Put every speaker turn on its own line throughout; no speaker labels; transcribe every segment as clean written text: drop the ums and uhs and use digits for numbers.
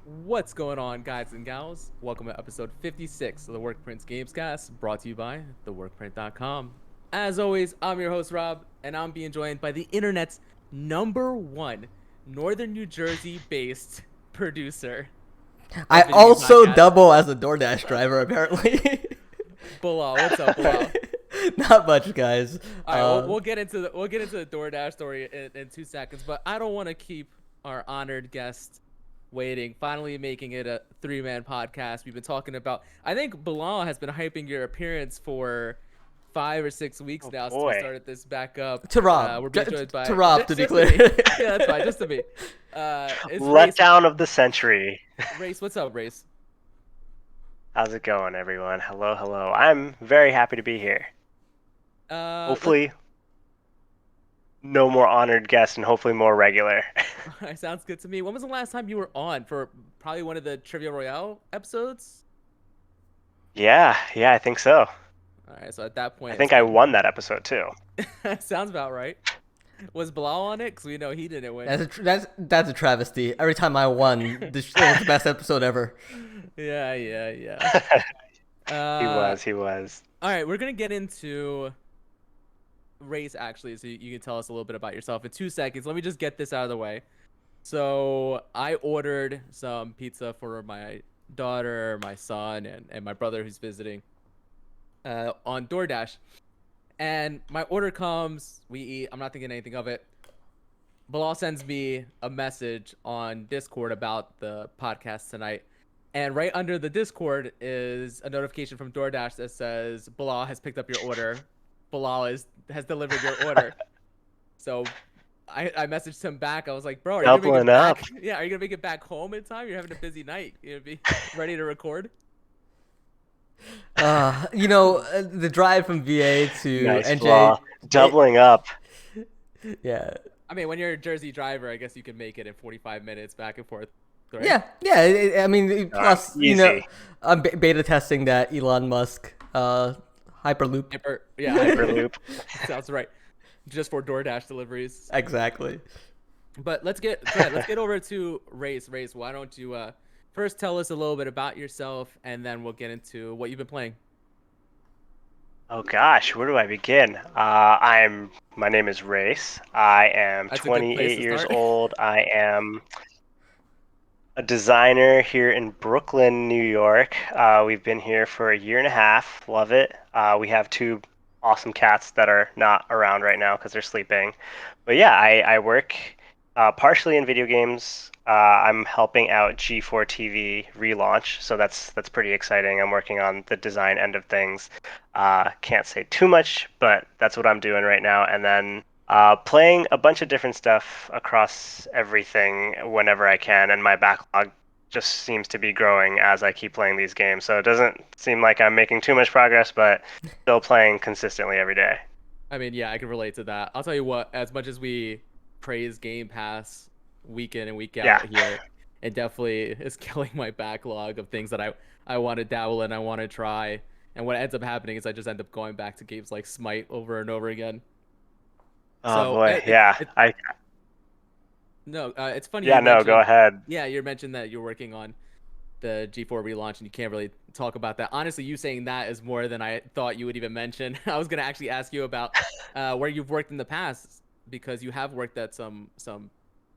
What's going on, guys and gals? Welcome to episode 56 of the Workprint's Gamescast, brought to you by theworkprint.com. As always, I'm your host, Rob, and I'm being joined by the internet's number one Northern New Jersey based producer
I
of video game
also
podcasts,
double as a DoorDash driver, apparently.
Bilal. What's up, Bilal?
Not much, guys.
All right, we'll get into the DoorDash story in 2 seconds, but I don't want to keep our honored guest waiting. Finally, making it a three-man podcast. We've been talking about. I think Bilal has been hyping your appearance for 5 or 6 weeks
Oh
now since we
boy.
started this back up.
To Rob.
We're being joined
To
by
Rob, to
just,
be
just to
clear.
me. Yeah, that's fine. Just to me. It's Race.
Letdown of the century.
Race, what's up, Race?
How's it going, everyone? Hello, hello. I'm very happy to be here.
Let
Hopefully, no more honored guests and hopefully more regular.
sounds good to me. When was the last time you were on for probably one of the Trivia Royale episodes?
Yeah, I think so.
All right, so at that
I
point, it's
think I
been.
won that episode too.
Sounds about right. Was Bilal on it? Because we know he didn't win.
That's a travesty. Every time I won, this was the best episode ever.
Yeah.
He
Uh,
was, he was.
all right, we're gonna get into race actually, so you can tell us a little bit about yourself in 2 seconds. Let me just get this out of the way. So I ordered some pizza for my daughter, my son, and my brother who's visiting on DoorDash. And my order comes, we eat. I'm not thinking anything of it. Bilal sends me a message on Discord about the podcast tonight. And right under the Discord is a notification from DoorDash that says Bilal has picked up your order. Has delivered your order. So I messaged him back. I was like, bro, are you gonna make it
Doubling up.
back? Yeah, are you gonna make it back home in time? You're having a busy night. You gonna be ready to record?
The drive from VA to
Nice
NJ.
flaw. Doubling up.
Yeah.
I mean, when you're a Jersey driver, I guess you can make it in 45 minutes back and forth, right?
Yeah. I mean, plus,
Easy.
I'm beta testing that Elon Musk Hyperloop.
Yeah,
Hyperloop.
sounds right. Just for DoorDash deliveries.
Exactly.
But let's get over to Race. Race, why don't you first tell us a little bit about yourself, and then we'll get into what you've been playing.
Oh gosh, where do I begin? My name is Race. I am
That's a good place
28
to
years
start.
old. I am a designer here in Brooklyn, New York. We've been here for a year and a half. Love it. We have two awesome cats that are not around right now because they're sleeping. But yeah, I work partially in video games. I'm helping out G4 TV relaunch, so that's pretty exciting. I'm working on the design end of things. Can't say too much, but that's what I'm doing right now. And then playing a bunch of different stuff across everything whenever I can, and my backlog just seems to be growing as I keep playing these games. So it doesn't seem like I'm making too much progress, but still playing consistently every day.
I mean, yeah, I can relate to that. I'll tell you what, as much as we praise Game Pass week in and week
Yeah.
out here, it definitely is killing my backlog of things that I want to dabble in, I want to try. And what ends up happening is I just end up going back to games like Smite over and over again.
Oh
So
boy, yeah.
no, it's funny
Yeah,
you
no, go
mentioned.
ahead.
Yeah, you mentioned that you're working on the G4 relaunch and you can't really talk about that. Honestly, you saying that is more than I thought you would even mention. I was gonna actually ask you about where you've worked in the past because you have worked at some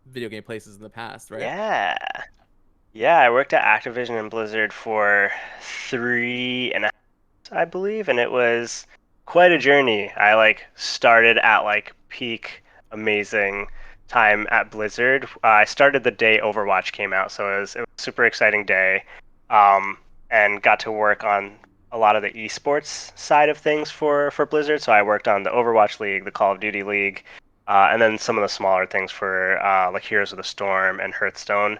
video game places in the past, right?
Yeah. Yeah, I worked at Activision and Blizzard for 3.5 I believe, and it was quite a journey. I started at peak amazing time at Blizzard. I started the day Overwatch came out, so it was a super exciting day, and got to work on a lot of the esports side of things for Blizzard. So I worked on the Overwatch League, the Call of Duty League, and then some of the smaller things for like Heroes of the Storm and Hearthstone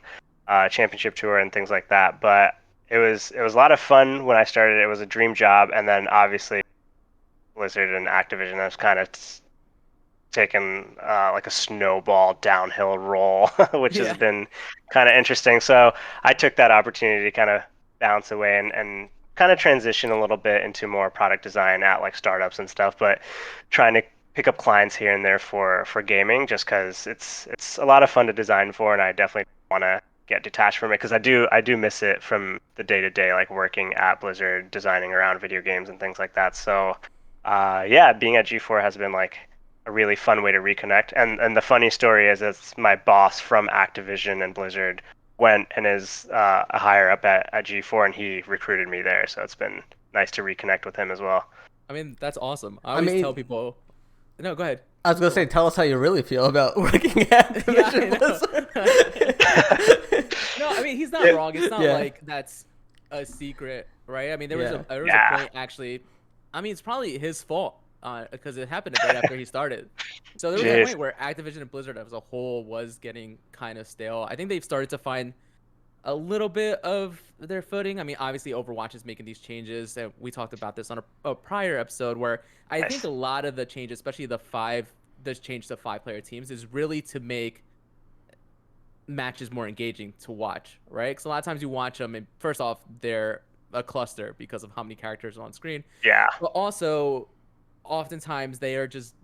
Championship Tour and things like that. But it was a lot of fun when I started. It was a dream job, and then obviously Blizzard and Activision has kind of taken like a snowball downhill roll, which has
Yeah.
been kind of interesting. So I took that opportunity to kind of bounce away and kind of transition a little bit into more product design at like startups and stuff, but trying to pick up clients here and there for gaming just because it's a lot of fun to design for, and I definitely want to get detached from it because I do miss it from the day to day, like working at Blizzard, designing around video games and things like that. So, yeah, being at G4 has been like a really fun way to reconnect. And the funny story is, it's my boss from Activision and Blizzard went and is a higher up at G4, and he recruited me there. So it's been nice to reconnect with him as well.
I mean, that's awesome. I
I
always tell
mean,
people. No, go ahead.
I was gonna say, tell us how you really feel about working at
Yeah,
Activision
I know.
Blizzard.
No, I mean he's not wrong. It's not
Yeah.
like that's a secret, right? I mean there was
Yeah.
a
Yeah.
point actually. I mean it's probably his fault because it happened right after he started. So there was a
Jeez.
point where Activision and Blizzard as a whole was getting kind of stale. I think they've started to find a little bit of their footing. I mean, obviously Overwatch is making these changes, and we talked about this on a prior episode where I
Nice.
think a lot of the changes, especially this change to 5-player teams, is really to make matches more engaging to watch, right? Because a lot of times you watch them, and first off, they're a cluster because of how many characters are on screen,
Yeah.
but also oftentimes they are just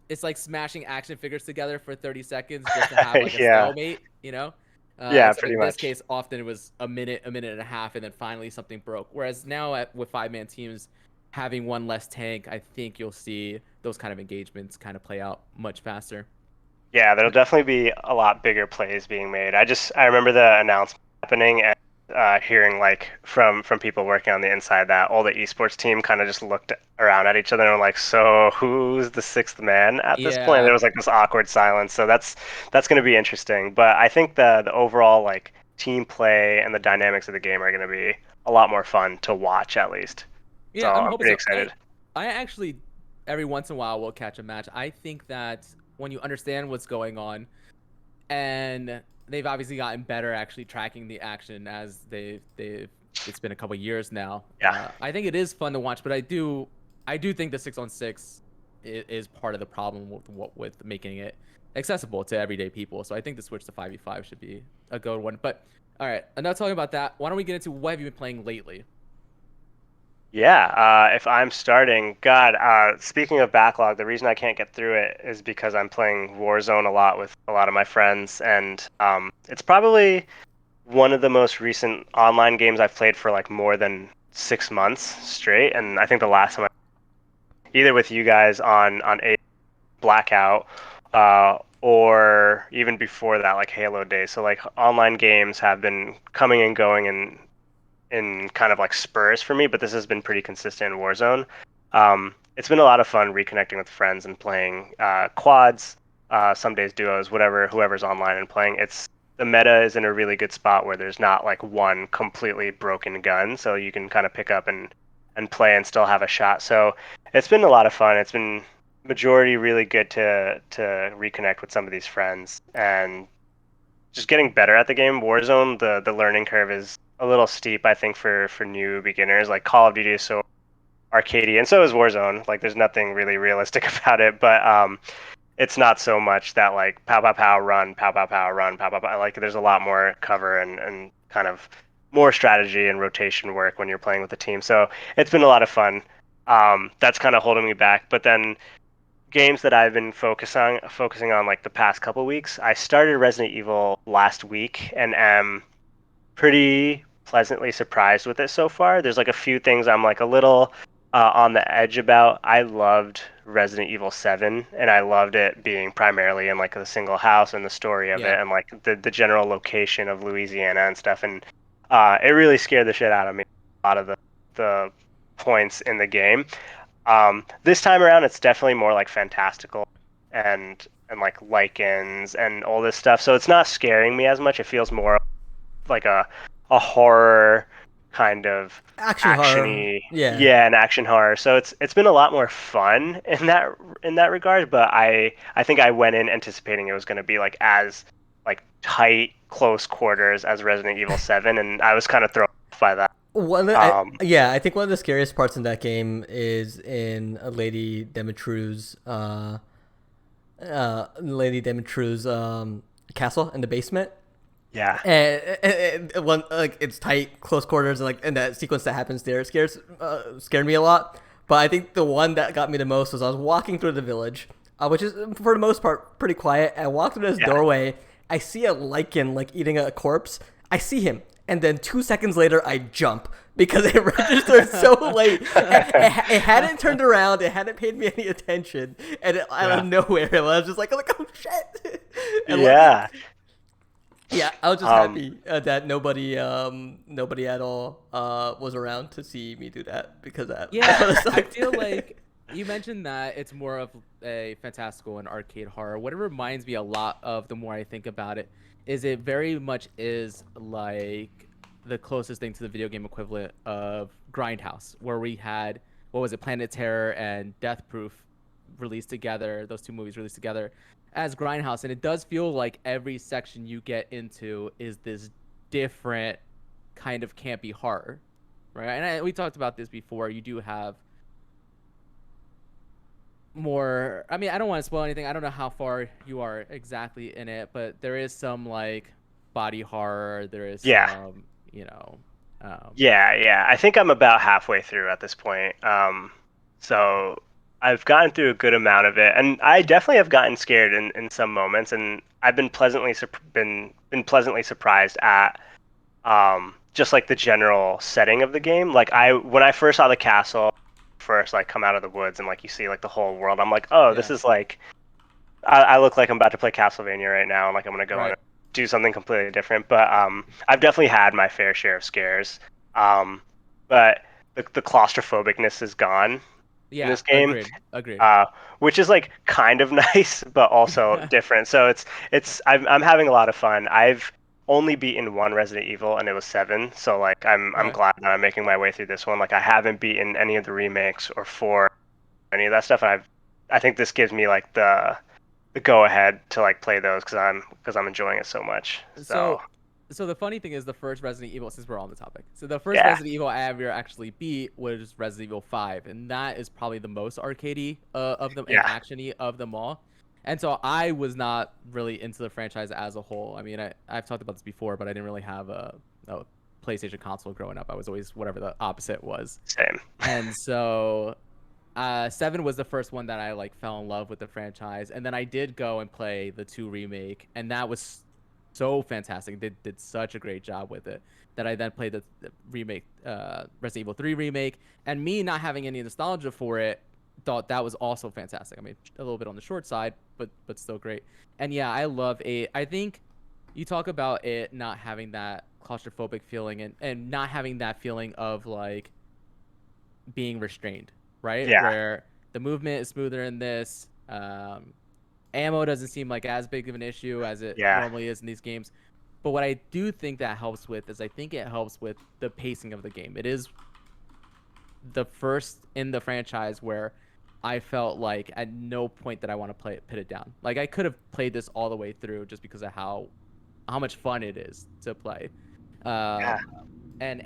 it's like smashing action figures together for 30 seconds just to have like a
Yeah.
stalemate, you know?
Yeah,
Except
pretty
in this
much.
case, often it was a minute and a half, and then finally something broke. Whereas now with 5-man teams having one less tank, I think you'll see those kind of engagements kind of play out much faster.
Yeah, there'll definitely be a lot bigger plays being made. I remember the announcement happening and hearing like from people working on the inside that all the esports team kind of just looked around at each other and were like, so who's the sixth man at this point? And
Yeah.
there was like this awkward silence. So that's going to be interesting. But I think the overall like team play and the dynamics of the game are going to be a lot more fun to watch at least. So
Yeah, I'm
I'm
hoping
pretty
so.
excited.
I actually every once in a while will catch a match. I think that when you understand what's going on, and they've obviously gotten better actually tracking the action as they've it's been a couple years now.
Yeah.
I think it is fun to watch, but I do think the 6-on-6 is part of the problem with making it accessible to everyday people. So I think the switch to 5v5 should be a good one. But all right, enough talking about that. Why don't we get into what have you been playing lately?
Yeah, if I'm starting, God, speaking of backlog, the reason I can't get through it is because I'm playing Warzone a lot with a lot of my friends, and it's probably one of the most recent online games I've played for like more than 6 months straight. And I think the last time either with you guys on a Blackout, or even before that, like Halo days. So like online games have been coming and going in kind of like spurs for me, but this has been pretty consistent in Warzone. It's been a lot of fun reconnecting with friends and playing quads, some days duos, whatever, whoever's online and playing. It's the meta is in a really good spot where there's not like one completely broken gun, so you can kind of pick up and play and still have a shot. So it's been a lot of fun. It's been majority really good to reconnect with some of these friends and just getting better at the game. Warzone, the learning curve is a little steep, I think, for new beginners. Like Call of Duty is so arcadey, and so is Warzone. Like there's nothing really realistic about it, but it's not so much that like pow pow pow run, pow pow pow run, pow pow pow. Like there's a lot more cover and kind of more strategy and rotation work when you're playing with the team. So it's been a lot of fun. That's kind of holding me back, but then games that I've been focusing on like the past couple weeks. I started Resident Evil last week and am pretty pleasantly surprised with it so far. There's like a few things I'm like a little on the edge about. I loved Resident Evil 7, and I loved it being primarily in like a single house and the story of
Yeah.
it and like the general location of Louisiana and stuff. And it really scared the shit out of me. A lot of the points in the game. This time around, it's definitely more like fantastical and like lichens and all this stuff. So it's not scaring me as much. It feels more like a horror kind of
Action horror.
actiony,
Yeah.
yeah, an action horror. So it's been a lot more fun in that regard. But I think I went in anticipating it was going to be like as like tight close quarters as Resident Evil 7, and I was kind of thrown off by that.
Yeah, I think one of the scariest parts in that game is in Lady Demetru's castle in the basement.
Yeah.
And one like it's tight, close quarters, and that sequence that happens there scared me a lot. But I think the one that got me the most was I was walking through the village, which is for the most part pretty quiet. I walked through this
Yeah.
doorway, I see a lichen like eating a corpse. I see him, and then 2 seconds later, I jump because it registered so late. It hadn't turned around. It hadn't paid me any attention, and out of
Yeah.
nowhere, I was just like, oh shit! And
Yeah.
yeah, I was just
Um,
happy that nobody at all was around to see me do that because that
Yeah,
would have
I
sucked.
feel like you mentioned that it's more of a fantastical and arcade horror. What it reminds me a lot of, the more I think about it, is it very much is like the closest thing to the video game equivalent of Grindhouse, where we had, what was it, Planet Terror and Death Proof released together, those two movies released together as Grindhouse. And it does feel like every section you get into is this different kind of campy horror, right? And we talked about this before. You do have more. I mean, I don't want to spoil anything. I don't know how far you are exactly in it, but there is some like body horror. There is
yeah.
some, you know, um,
Yeah. I think I'm about halfway through at this point. So I've gotten through a good amount of it, and I definitely have gotten scared in some moments, and I've been been pleasantly surprised at just like the general setting of the game. Like when I first saw the castle first like come out of the woods and like you see like the whole world, I'm like, oh, this
yeah,
is like I look like I'm about to play Castlevania right now, and like I'm gonna go in
right,
and do something completely different. But I've definitely had my fair share of scares. Um, but the claustrophobicness is gone in
yeah,
this game,
agreed, agreed.
uh, which is like kind of nice, but also different. So I'm having a lot of fun. I've only beaten one Resident Evil, and it was 7. So like I'm
Okay.
glad that I'm making my way through this one. Like I haven't beaten any of the remakes or 4, any of that stuff. And I think this gives me like the go ahead to like play those because I'm enjoying it so much. So
So, so the funny thing is, the first Resident Evil, since we're on the topic, so the first
yeah,
Resident Evil I ever actually beat was Resident Evil 5, and that is probably the most arcadey of them and
yeah,
actiony of them all. And so I was not really into the franchise as a whole. I mean, I've talked about this before, but I didn't really have a PlayStation console growing up. I was always whatever the opposite was.
same.
And so 7 was the first one that I like fell in love with the franchise, and then I did go and play the 2 remake, and that was so fantastic. They did such a great job with it that I then played the remake, Resident Evil 3 remake, and me not having any nostalgia for it, thought that was also fantastic. I mean, a little bit on the short side, but still great. And yeah, I love 8. I think you talk about it not having that claustrophobic feeling, and not having that feeling of like being restrained, right?
Yeah,
Where the movement is smoother in this. Ammo doesn't seem like as big of an issue as it
yeah,
normally is in these games. But what I do think that helps with is, I think it helps with the pacing of the game. It is the first in the franchise where I felt like at no point that I want to put it down. Like I could have played this all the way through just because of how much fun it is to play.
yeah,
Um, and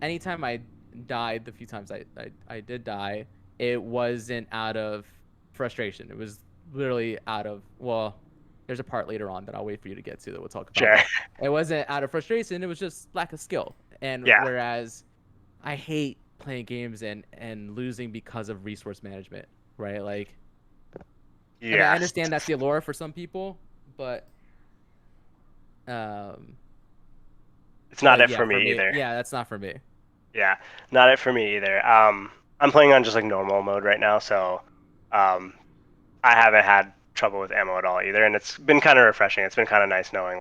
anytime I died, the few times I did die, it wasn't out of frustration. It was literally out of, well, there's a part later on that I'll wait for you to get to that we'll talk about,
sure.
but it wasn't out of frustration. It was just lack of skill. And
Yeah,
whereas I hate playing games and losing because of resource management, right? Like, I mean, I
yes.
understand that's the allure for some people, but um,
It's not it
yeah,
for
for
me
me,
either.
yeah, that's not for me.
Yeah, not it for me either. I'm playing on just like normal mode right now, so um, I haven't had trouble with ammo at all either, and it's been kind of refreshing. It's been kind of nice knowing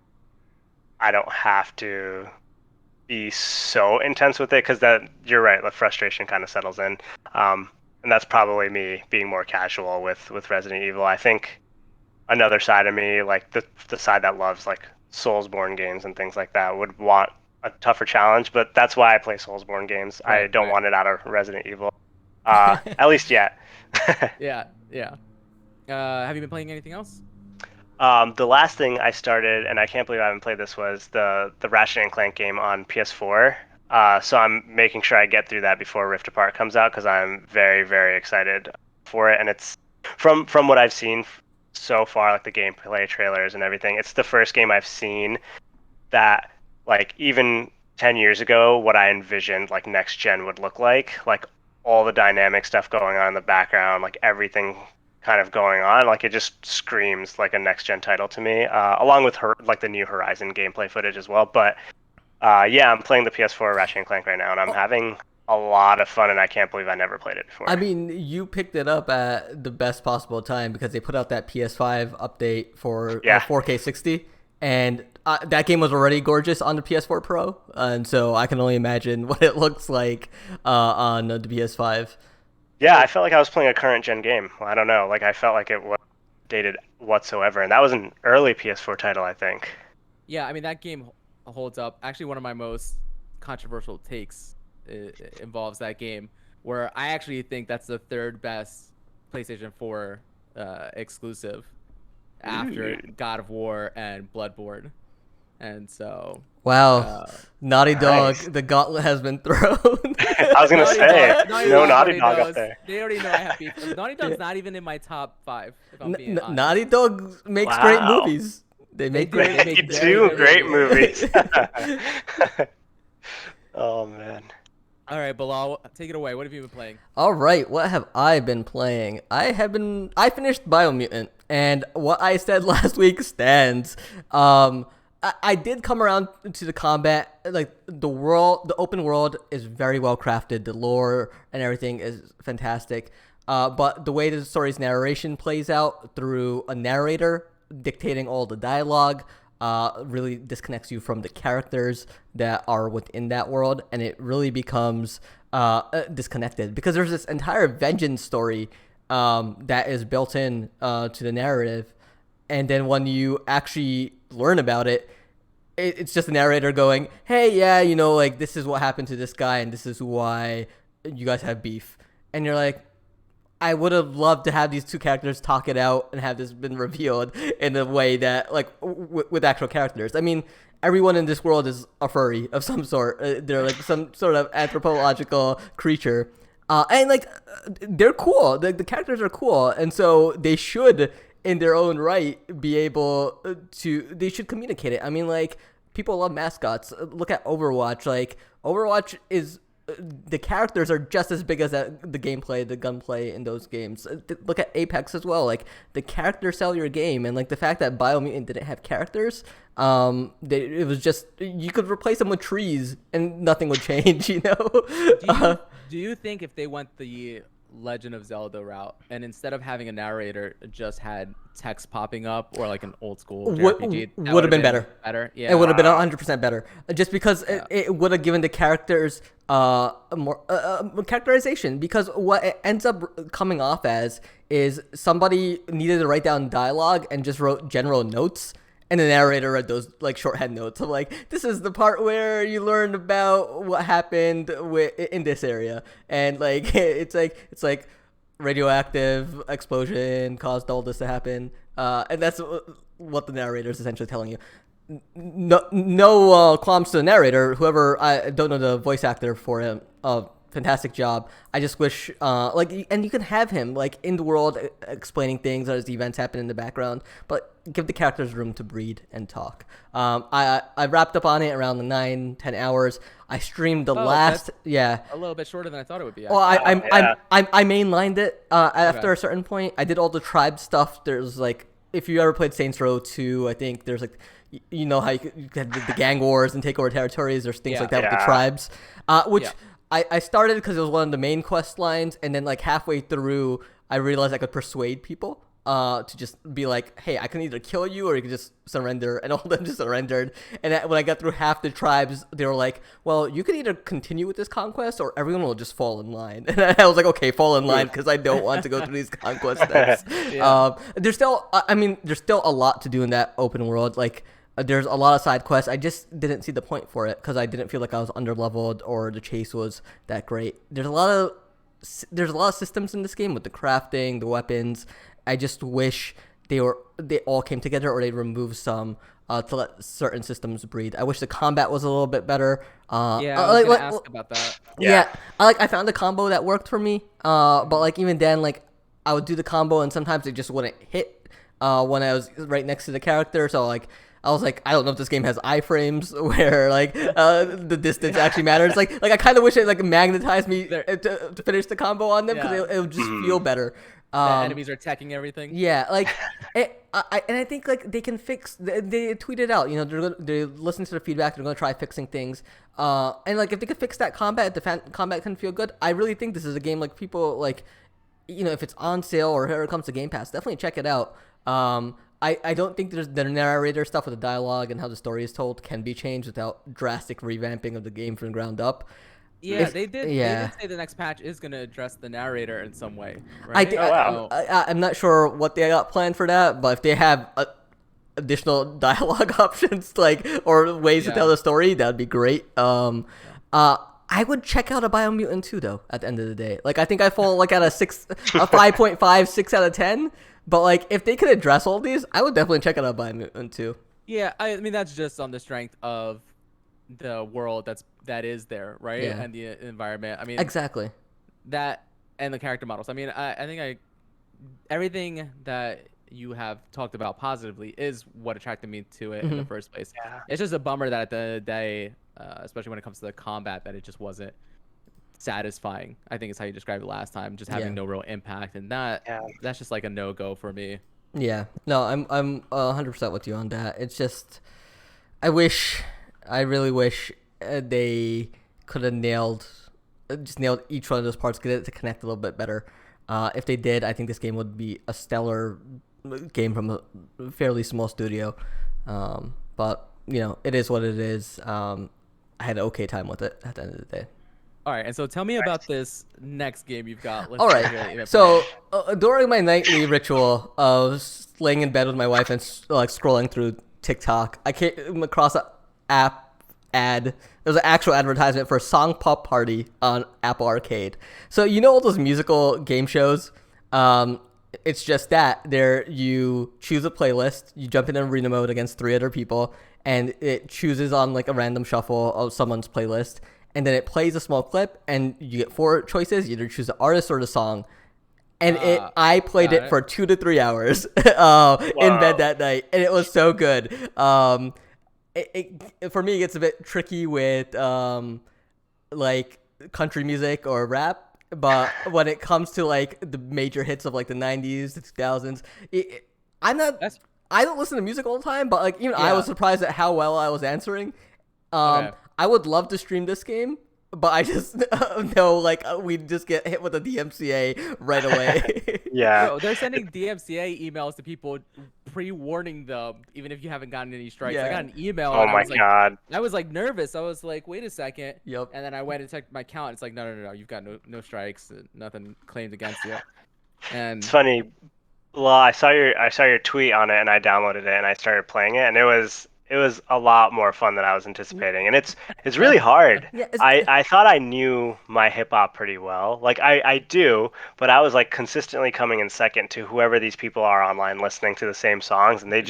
I don't have to be so intense with it because that you're right, the frustration kind of settles in, and that's probably me being more casual with Resident Evil. I think another side of me, like the side that loves like Soulsborne games and things like that, would want a tougher challenge. But that's why I play Soulsborne games. I
Right,
don't
right.
want it out of Resident Evil, at least yet.
Yeah, yeah. Have you been playing anything else?
The last thing I started, and I can't believe I haven't played this, was the Ratchet and Clank game on PS4. So I'm making sure I get through that before Rift Apart comes out because I'm very, very excited for it. And it's from what I've seen so far, like the gameplay trailers and everything. It's the first game I've seen that, like, even 10 years ago, what I envisioned like next gen would look like all the dynamic stuff going on in the background, like everything kind of going on. Like it just screams like a next gen title to me, along with like the new Horizon gameplay footage as well. But yeah, I'm playing the PS4 Ratchet and Clank right now, and I'm having a lot of fun, and I can't believe I never played it before.
I mean, you picked it up at the best possible time because they put out that PS5 update for 4K 60, and that game was already gorgeous on the PS4 Pro, and so I can only imagine what it looks like on the PS5.
Yeah, I felt like I was playing a current gen game. Well, I don't know, like I felt like it was dated whatsoever, and that was an early PS4 title, I think.
Yeah, I mean that game holds up. Actually, one of my most controversial takes involves that game, where I actually think that's the third best PlayStation 4 exclusive after God of War and Bloodborne. And so
wow, Naughty Dog,
nice.
the gauntlet has been thrown.
I was gonna say, no Naughty Dog up there.
They already know I have beef. Naughty Dog's not even in my top 5. If I'm being honest.
Naughty Dog makes great movies. They make
two great movies. Oh man.
All right, Bilal, take it away. What have you been playing?
All right, what have I been playing? I finished Biomutant, and what I said last week stands. I did come around to the combat. Like the open world is very well crafted. The lore and everything is fantastic. But the way the story's narration plays out through a narrator dictating all the dialogue really disconnects you from the characters that are within that world, and it really becomes disconnected because there's this entire vengeance story that is built in to the narrative, and then when you actually learn about it, it's just a narrator going, hey, yeah, you know, like this is what happened to this guy and this is why you guys have beef, and you're like, I would have loved to have these two characters talk it out and have this been revealed in a way that, like, with actual characters. I mean, everyone in this world is a furry of some sort. They're like some sort of anthropological creature. And, like, they're cool. The characters are cool. And so they should, in their own right, be able they should communicate it. I mean, like, people love mascots. Look at Overwatch. Like, Overwatch is... the characters are just as big as the gameplay, the gunplay in those games. Look at Apex as well. Like, the characters sell your game, and like the fact that Biomutant didn't have characters, it was just, you could replace them with trees and nothing would change. You know?
Do you think if they went the Legend of Zelda route and instead of having a narrator just had text popping up or like an old school JRPG,
would have been better?
Yeah,
it would have been 100% better, just because it would have given the characters more characterization, because what it ends up coming off as is somebody needed to write down dialogue and just wrote general notes, and the narrator read those like shorthand notes of like, this is the part where you learned about what happened in this area, and like it's like radioactive explosion caused all this to happen, and that's what the narrator is essentially telling you. No qualms to the narrator. Whoever, I don't know the voice actor for him. Fantastic job. I just wish, and you can have him like in the world explaining things as the events happen in the background, but give the characters room to breathe and talk. I wrapped up on it around the 9-10 hours. I streamed the last,
a little bit shorter than I thought it would be.
Well, I mainlined it after a certain point. I did all the tribe stuff. There's like, if you ever played Saints Row 2, I think there's like, you know how you had the gang wars and take over territories. There's things like that with the tribes, which I started because it was one of the main quest lines, and then like halfway through, I realized I could persuade people to just be like, hey, I can either kill you or you can just surrender, and all of them just surrendered. And when I got through half the tribes, they were like, well, you can either continue with this conquest or everyone will just fall in line. And I was like, okay, fall in line, because I don't want to go through these conquest steps. There's still a lot to do in that open world. Like, there's a lot of side quests. I just didn't see the point for it because I didn't feel like I was underleveled or the chase was that great. There's a lot of systems in this game with the crafting, the weapons. I just wish they all came together, or they removed some to let certain systems breathe. I wish the combat was a little bit better.
I was gonna ask about that.
Yeah, I found a combo that worked for me. But like even then, like I would do the combo and sometimes it just wouldn't hit when I was right next to the character. So like, I was like, I don't know if this game has iframes where like the distance actually matters. Like I kind of wish it like magnetized me to finish the combo on them, because it would just feel better.
The enemies are attacking everything.
Yeah, like, and I think like they can fix. They tweeted out, you know, they listen to the feedback. They're gonna try fixing things. And like if they could fix that combat, combat can feel good. I really think this is a game like people like, you know, if it's on sale or here it comes to Game Pass, definitely check it out. I don't think there's the narrator stuff with the dialogue and how the story is told can be changed without drastic revamping of the game from the ground up.
Yeah, they did.
Yeah.
They did say the next patch is gonna address the narrator in some way,
I,
right?
Oh, wow.
I'm not sure what they got planned for that, but if they have additional dialogue options, like or ways to tell the story, that'd be great. I would check out a Biomutant 2 though. At the end of the day, like I think I fall like at a 5.5, 6 out of 10. But like if they could address all these, I would definitely check out a Biomutant 2.
Yeah, I mean that's just on the strength of the world that is there, right?
Yeah.
And the environment. I mean,
Exactly.
that and the character models. I mean, I think everything that you have talked about positively is what attracted me to it in the first place.
Yeah.
It's just a bummer that at the end of the day, especially when it comes to the combat, that it just wasn't satisfying. I think is how you described it last time, just having no real impact, and that's just like a no-go for me.
Yeah. No, I'm 100% with you on that. It's just I really wish they could have nailed each one of those parts, get it to connect a little bit better. If they did, I think this game would be a stellar game from a fairly small studio. But you know, it is what it is. I had an okay time with it at the end of the day.
All right, and so tell me about this next game you've got.
All right. So during my nightly ritual of laying in bed with my wife and like scrolling through TikTok, I came across an ad. It was an actual advertisement for a Song Pop Party on Apple Arcade. So you know all those musical game shows? It's just that there you choose a playlist, you jump in arena mode against 3 other people, and it chooses on like a random shuffle of someone's playlist. And then it plays a small clip, and you get 4 choices. You either choose the artist or the song. And I played it for 2 to 3 hours in bed that night, and it was so good. For me, it gets a bit tricky with like country music or rap, but when it comes to like the major hits of like the 90s, the 2000s, I don't listen to music all the time, but like even I was surprised at how well I was answering. I would love to stream this game, but I just know like we'd just get hit with a DMCA right away.
Yeah.
Bro, they're sending DMCA emails to people pre-warning them, even if you haven't gotten any strikes. I got an email.
Oh my God.
I was like nervous. I was like, wait a second.
Yep.
And then I went and checked my account. It's like, no. You've got no strikes, nothing claimed against you. And
It's funny. Well, I saw your tweet on it, and I downloaded it, and I started playing it, and it was a lot more fun than I was anticipating, and it's really hard.
Yeah,
I thought I knew my hip hop pretty well, like I do, but I was like consistently coming in second to whoever these people are online listening to the same songs, and they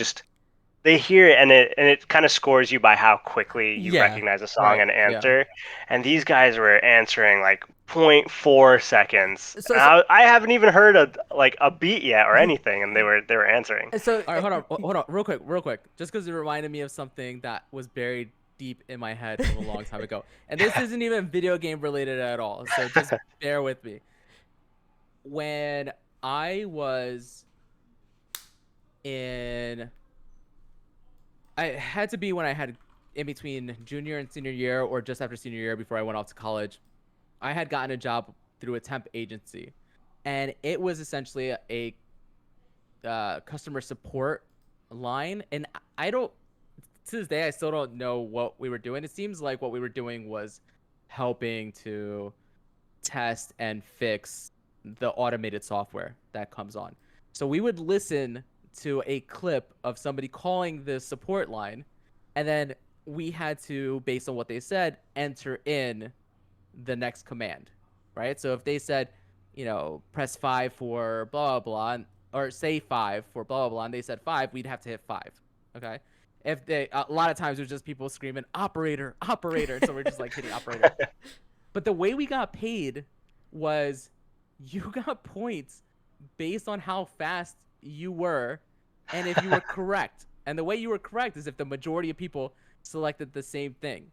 hear it, and it kind of scores you by how quickly you recognize a song and answer. And these guys were answering like 0.4 seconds.
So-
I haven't even heard a beat yet or anything, and they were answering.
So
all right, hold on, real quick. Just because it reminded me of something that was buried deep in my head from a long time ago, and this isn't even video game related at all. So just bear with me. When I was I had to be when I had in between junior and senior year, or just after senior year before I went off to college. I had gotten a job through a temp agency, and it was essentially a customer support line. And to this day, I still don't know what we were doing. It seems like what we were doing was helping to test and fix the automated software that comes on. So we would listen to a clip of somebody calling the support line, and then we had to, based on what they said, enter in the next command, right? So if they said, press 5 for blah, blah, blah, or say 5 for blah, blah, blah, and they said 5, we'd have to hit 5, okay? A lot of times it was just people screaming, operator, operator, so we're just like hitting operator. But the way we got paid was you got points based on how fast you were and if you were correct. And the way you were correct is if the majority of people selected the same thing.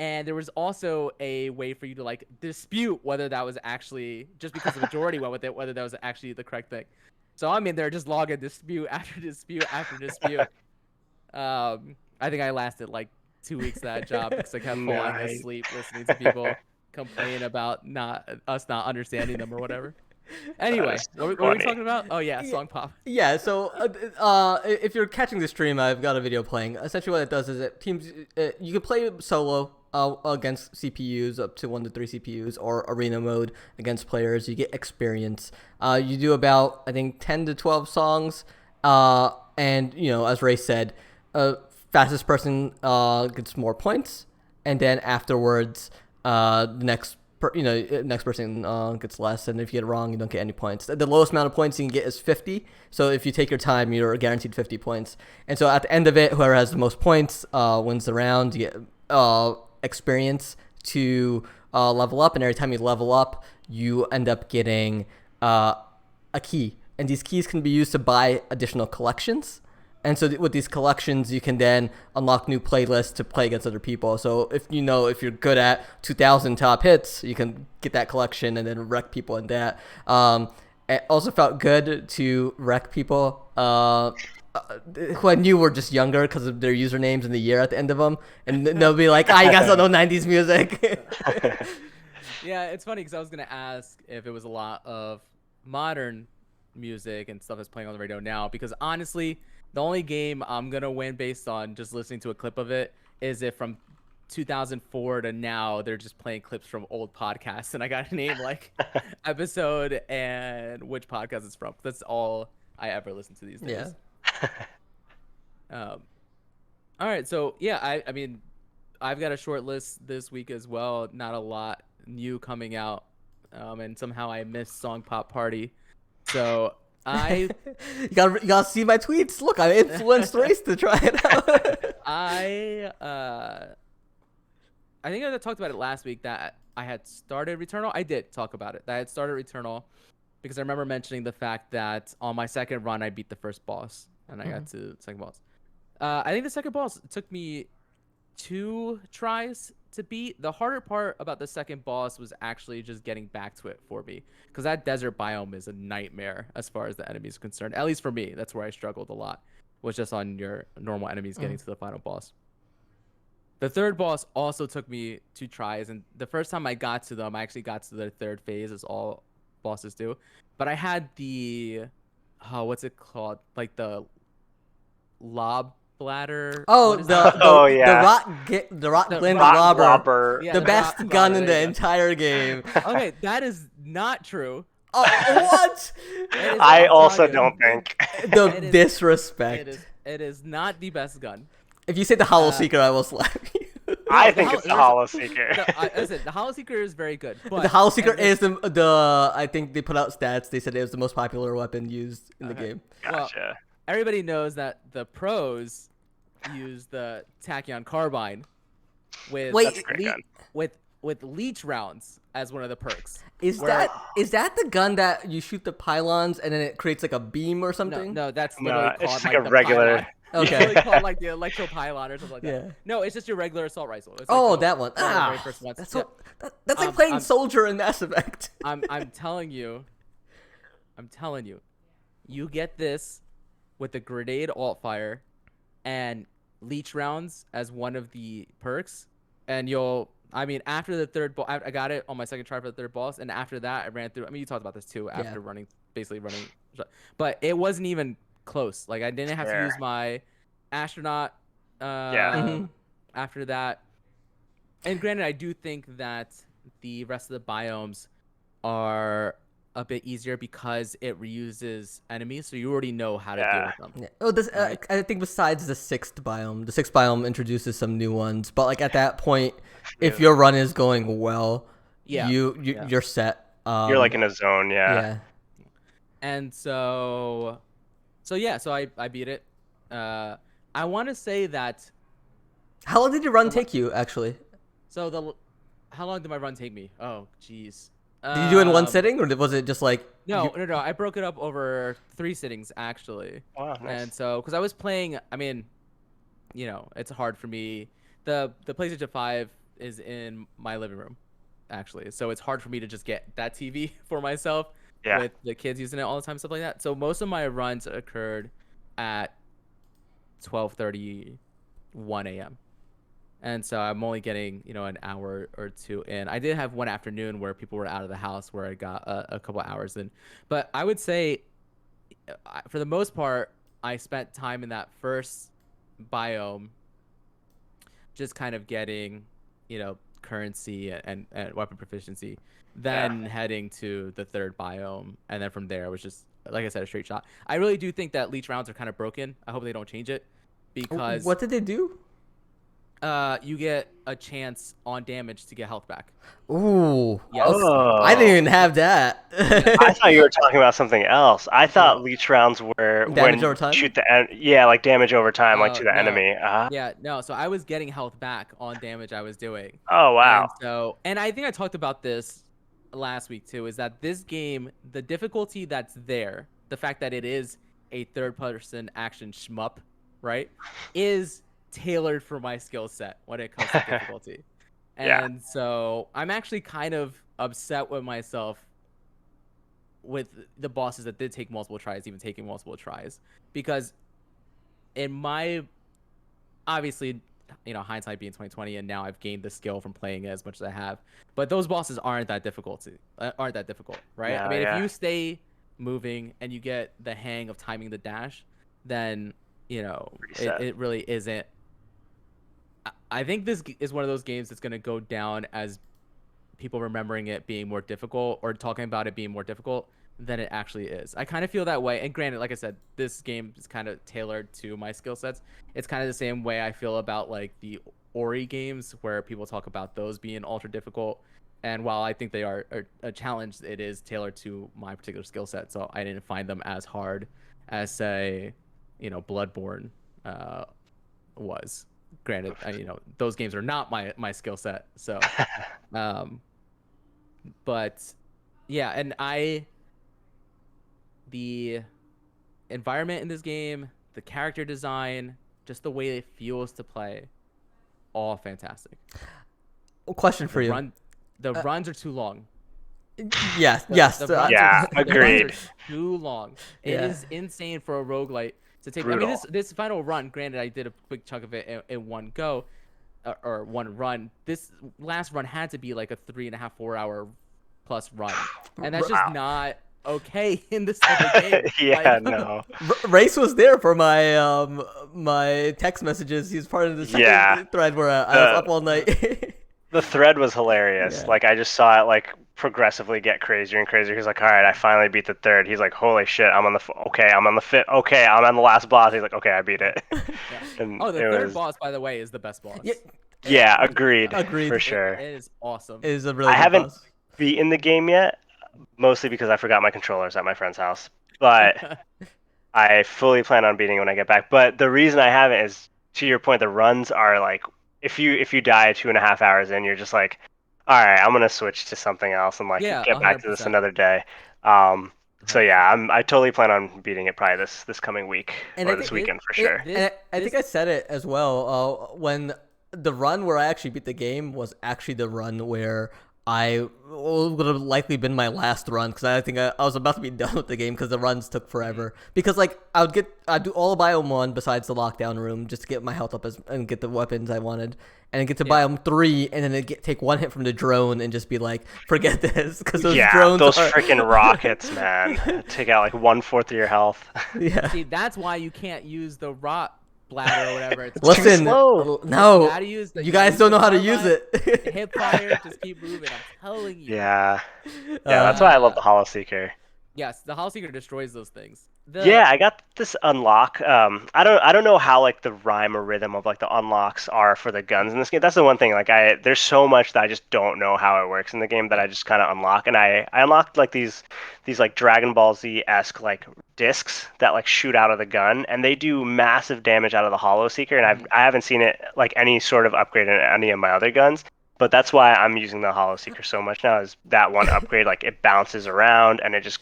And there was also a way for you to like dispute whether that was actually, just because the majority went with it, whether that was actually the correct thing. So I'm in there just logging dispute after dispute after dispute. I think I lasted like 2 weeks at that job because I kept falling
Nice.
asleep listening to people complain about not understanding them or whatever. Anyway,
is so
what were we
funny.
talking about? Oh yeah, song pop.
Yeah, so if you're catching the stream, I've got a video playing. Essentially, what it does is it teams. You can play solo against CPUs up to 1 to 3 CPUs, or arena mode against players. You get experience. You do about, I think, 10 to 12 songs. And as Ray said, fastest person gets more points, and then afterwards, the next person gets less, and if you get it wrong, you don't get any points. The lowest amount of points you can get is 50. So if you take your time, you're guaranteed 50 points. And so at the end of it, whoever has the most points wins the round. You get experience to level up, and every time you level up, you end up getting a key. And these keys can be used to buy additional collections. And so with these collections, you can then unlock new playlists to play against other people. So if you're good at 2,000 top hits, you can get that collection and then wreck people in that. It also felt good to wreck people who I knew were just younger because of their usernames and the year at the end of them. And they'll be like, you guys don't know 90s music.
Yeah, it's funny because I was going to ask if it was a lot of modern music and stuff that's playing on the radio now, because honestly, the only game I'm going to win based on just listening to a clip of it is if from 2004 to now they're just playing clips from old podcasts and I got to name like episode and which podcast it's from. That's all I ever listen to these days.
Yeah.
All right, so yeah, I mean, I've got a short list this week as well. Not a lot new coming out, and somehow I missed Song Pop Party. So you
gotta see my tweets. Look, I influenced Race to try it out.
I think I talked about it last week that I had started Returnal. I did talk about it. That I had started Returnal because I remember mentioning the fact that on my second run I beat the first boss and I got to the second boss. I think the second boss took me 2 tries to beat. The harder part about the second boss was actually just getting back to it for me, because that desert biome is a nightmare as far as the enemies are concerned. At least for me, that's where I struggled a lot, was just on your normal enemies getting to the final boss. The third boss also took me 2 tries, and the first time I got to them, I actually got to the third phase, as all bosses do. But I had the what's it called? Like the lob bladder.
Oh, the rock glint lobber.
Yeah,
the best gun in the entire game.
Okay, that is not true.
Oh, what?
I also don't think.
The disrespect.
It is not the best gun.
If you say the Hollow Seeker, I will slap you.
I think it's the Hollow Seeker.
Listen, the Hollow Seeker is very good. But,
the Hollow Seeker is the I think they put out stats. They said it was the most popular weapon used in the game.
Gotcha.
Well, everybody knows that the pros use the Tachyon carbine with leech rounds as one of the perks.
Is that the gun that you shoot the pylons and then it creates like a beam or something?
No, that's literally called
it's
like
like a
the
regular.
pylon.
Okay.
It's literally called like the electro pylon or something like that.
Yeah.
No, it's just your regular assault rifle. It's
Oh,
like
that one.
the very first ones.
That's that's like playing Soldier in Mass Effect.
I'm telling you, you get this with the grenade alt fire and leech rounds as one of the perks, and after the third boss, I got it on my second try for the third boss, and after that I ran through. I mean, you talked about this too. After basically running, but it wasn't even close. Like, I didn't have to use my astronaut. After that, and granted, I do think that the rest of the biomes are a bit easier because it reuses enemies, so you already know how to deal with them.
Yeah. Oh, I think besides the 6th biome introduces some new ones. But like at that point, if your run is going well, you're set.
You're like in a zone,
yeah.
And so I beat it. I want to say that.
How long did your run take you, actually?
So how long did my run take me? Oh, jeez.
Did you do it in one sitting, or was it just like?
No. I broke it up over 3 sittings actually.
Wow, nice.
And so, because I was playing, I mean, it's hard for me. The PlayStation 5 is in my living room, actually. So it's hard for me to just get that TV for myself
Yeah.
with the kids using it all the time, stuff like that. So most of my runs occurred at 12:30, 1 a.m. And so I'm only getting, an hour or two in. I did have one afternoon where people were out of the house where I got a couple hours in. But I would say, for the most part, I spent time in that first biome just kind of getting, currency and weapon proficiency, then heading to the third biome. And then from there, it was just, like I said, a straight shot. I really do think that leech rounds are kind of broken. I hope they don't change it because
What did they do?
you get a chance on damage to get health back.
Ooh.
Yes.
I didn't
Oh.
even have that.
I thought you were talking about something else. I thought
No.
leech rounds were
Damage
when
over time?
shoot yeah, like damage over time, like to the
No.
enemy.
Yeah, no. So I was getting health back on damage I was doing.
Oh wow.
And I think I talked about this last week too, is that this game, the difficulty that's there, the fact that it is a third person action shmup, right, is tailored for my skill set when it comes to difficulty.
Yeah.
And so I'm actually kind of upset with myself with the bosses that did take multiple tries, even taking multiple tries, because in my, obviously, hindsight being 2020, and now I've gained the skill from playing it as much as I have, but those bosses aren't that difficult, right? I
No,
mean, if
yeah.
you stay moving and you get the hang of timing the dash, then
Reset.
it really isn't. I think this is one of those games that's going to go down as people remembering it being more difficult or talking about it being more difficult than it actually is. I kind of feel that way. And granted, like I said, this game is kind of tailored to my skill sets. It's kind of the same way I feel about like the Ori games, where people talk about those being ultra difficult. And while I think they are a challenge, it is tailored to my particular skill set. So I didn't find them as hard as, say, Bloodborne was. Granted, those games are not my skill set. So, but yeah, and the environment in this game, the character design, just the way it feels to play, all fantastic.
Question for
The
you.
run, the runs are too long.
Yes,
The,
yes.
the runs
Yeah,
are the runs are
agreed.
too long. It
Yeah.
is insane for a roguelite to take. I mean,
Brutal.
this final run, granted, I did a quick chunk of it in one go, or one run. This last run had to be like a 3.5, 4 hour plus run, and that's just
Wow.
not okay in this type of game.
Yeah,
Like,
no.
Race was there for my text messages. He was part of the
Yeah.
thread where I was up all night.
The thread was hilarious.
Yeah.
Like I just saw it like progressively get crazier and crazier. He's like, "All right, I finally beat the third." He's like, "Holy shit, I'm on the okay, I'm on the fifth. Okay, I'm on the last boss." He's like, "Okay, I beat it."
yeah.
And
Oh, the
it
third
was
boss, by the way, is the best boss.
Yeah,
yeah, agreed
agreed.
for
It
sure.
It is awesome.
is a really
I
good
haven't
boss.
beaten the game yet, mostly because I forgot my controllers at my friend's house. But I fully plan on beating it when I get back. But the reason I haven't is, to your point, the runs are like if you die 2.5 hours in, you're just like, all right, I'm gonna switch to something else and like
Yeah,
get back to this
100%.
another day. Um, so yeah,
100%.
I totally plan on beating it probably this coming week
And I
or
think
this
This,
weekend for
it,
sure.
this,
and I think
this,
I said it as well. When the run where I actually beat the game was actually the run where I would have likely been my last run, because I think I was about to be done with the game because the runs took forever. Because like I'd do all of biome 1 besides the lockdown room just to get my health up and get the weapons I wanted, and then get to
Yeah.
biome 3 and then take one hit from the drone and just be like, forget this, because those
Yeah,
drones
those
are
freaking rockets, man, take out like 1/4 of your health.
yeah.
See, that's why you can't use the rot bladder or whatever it's
It's
called.
too
Listen,
slow.
no,
You gotta use
you guys don't know how to use it.
Hip fire, just keep moving. I'm telling you.
Yeah, yeah,
Uh,
that's why I love
Uh,
the Hollow Seeker.
yes, the Hall Seeker destroys those things.
Yeah, I got this unlock. I don't know how like the rhyme or rhythm of like the unlocks are for the guns in this game. That's the one thing. Like there's so much that I just don't know how it works in the game that
Yeah.
I just kind of unlock. And I unlocked like these like Dragon Ball Z esque like discs that like shoot out of the gun, and they do massive damage out of the Hollow Seeker. And
Mhm.
I haven't seen it like any sort of upgrade in any of my other guns. But that's why I'm using the Hollow Seeker so much now. Is that one upgrade like it bounces around and it just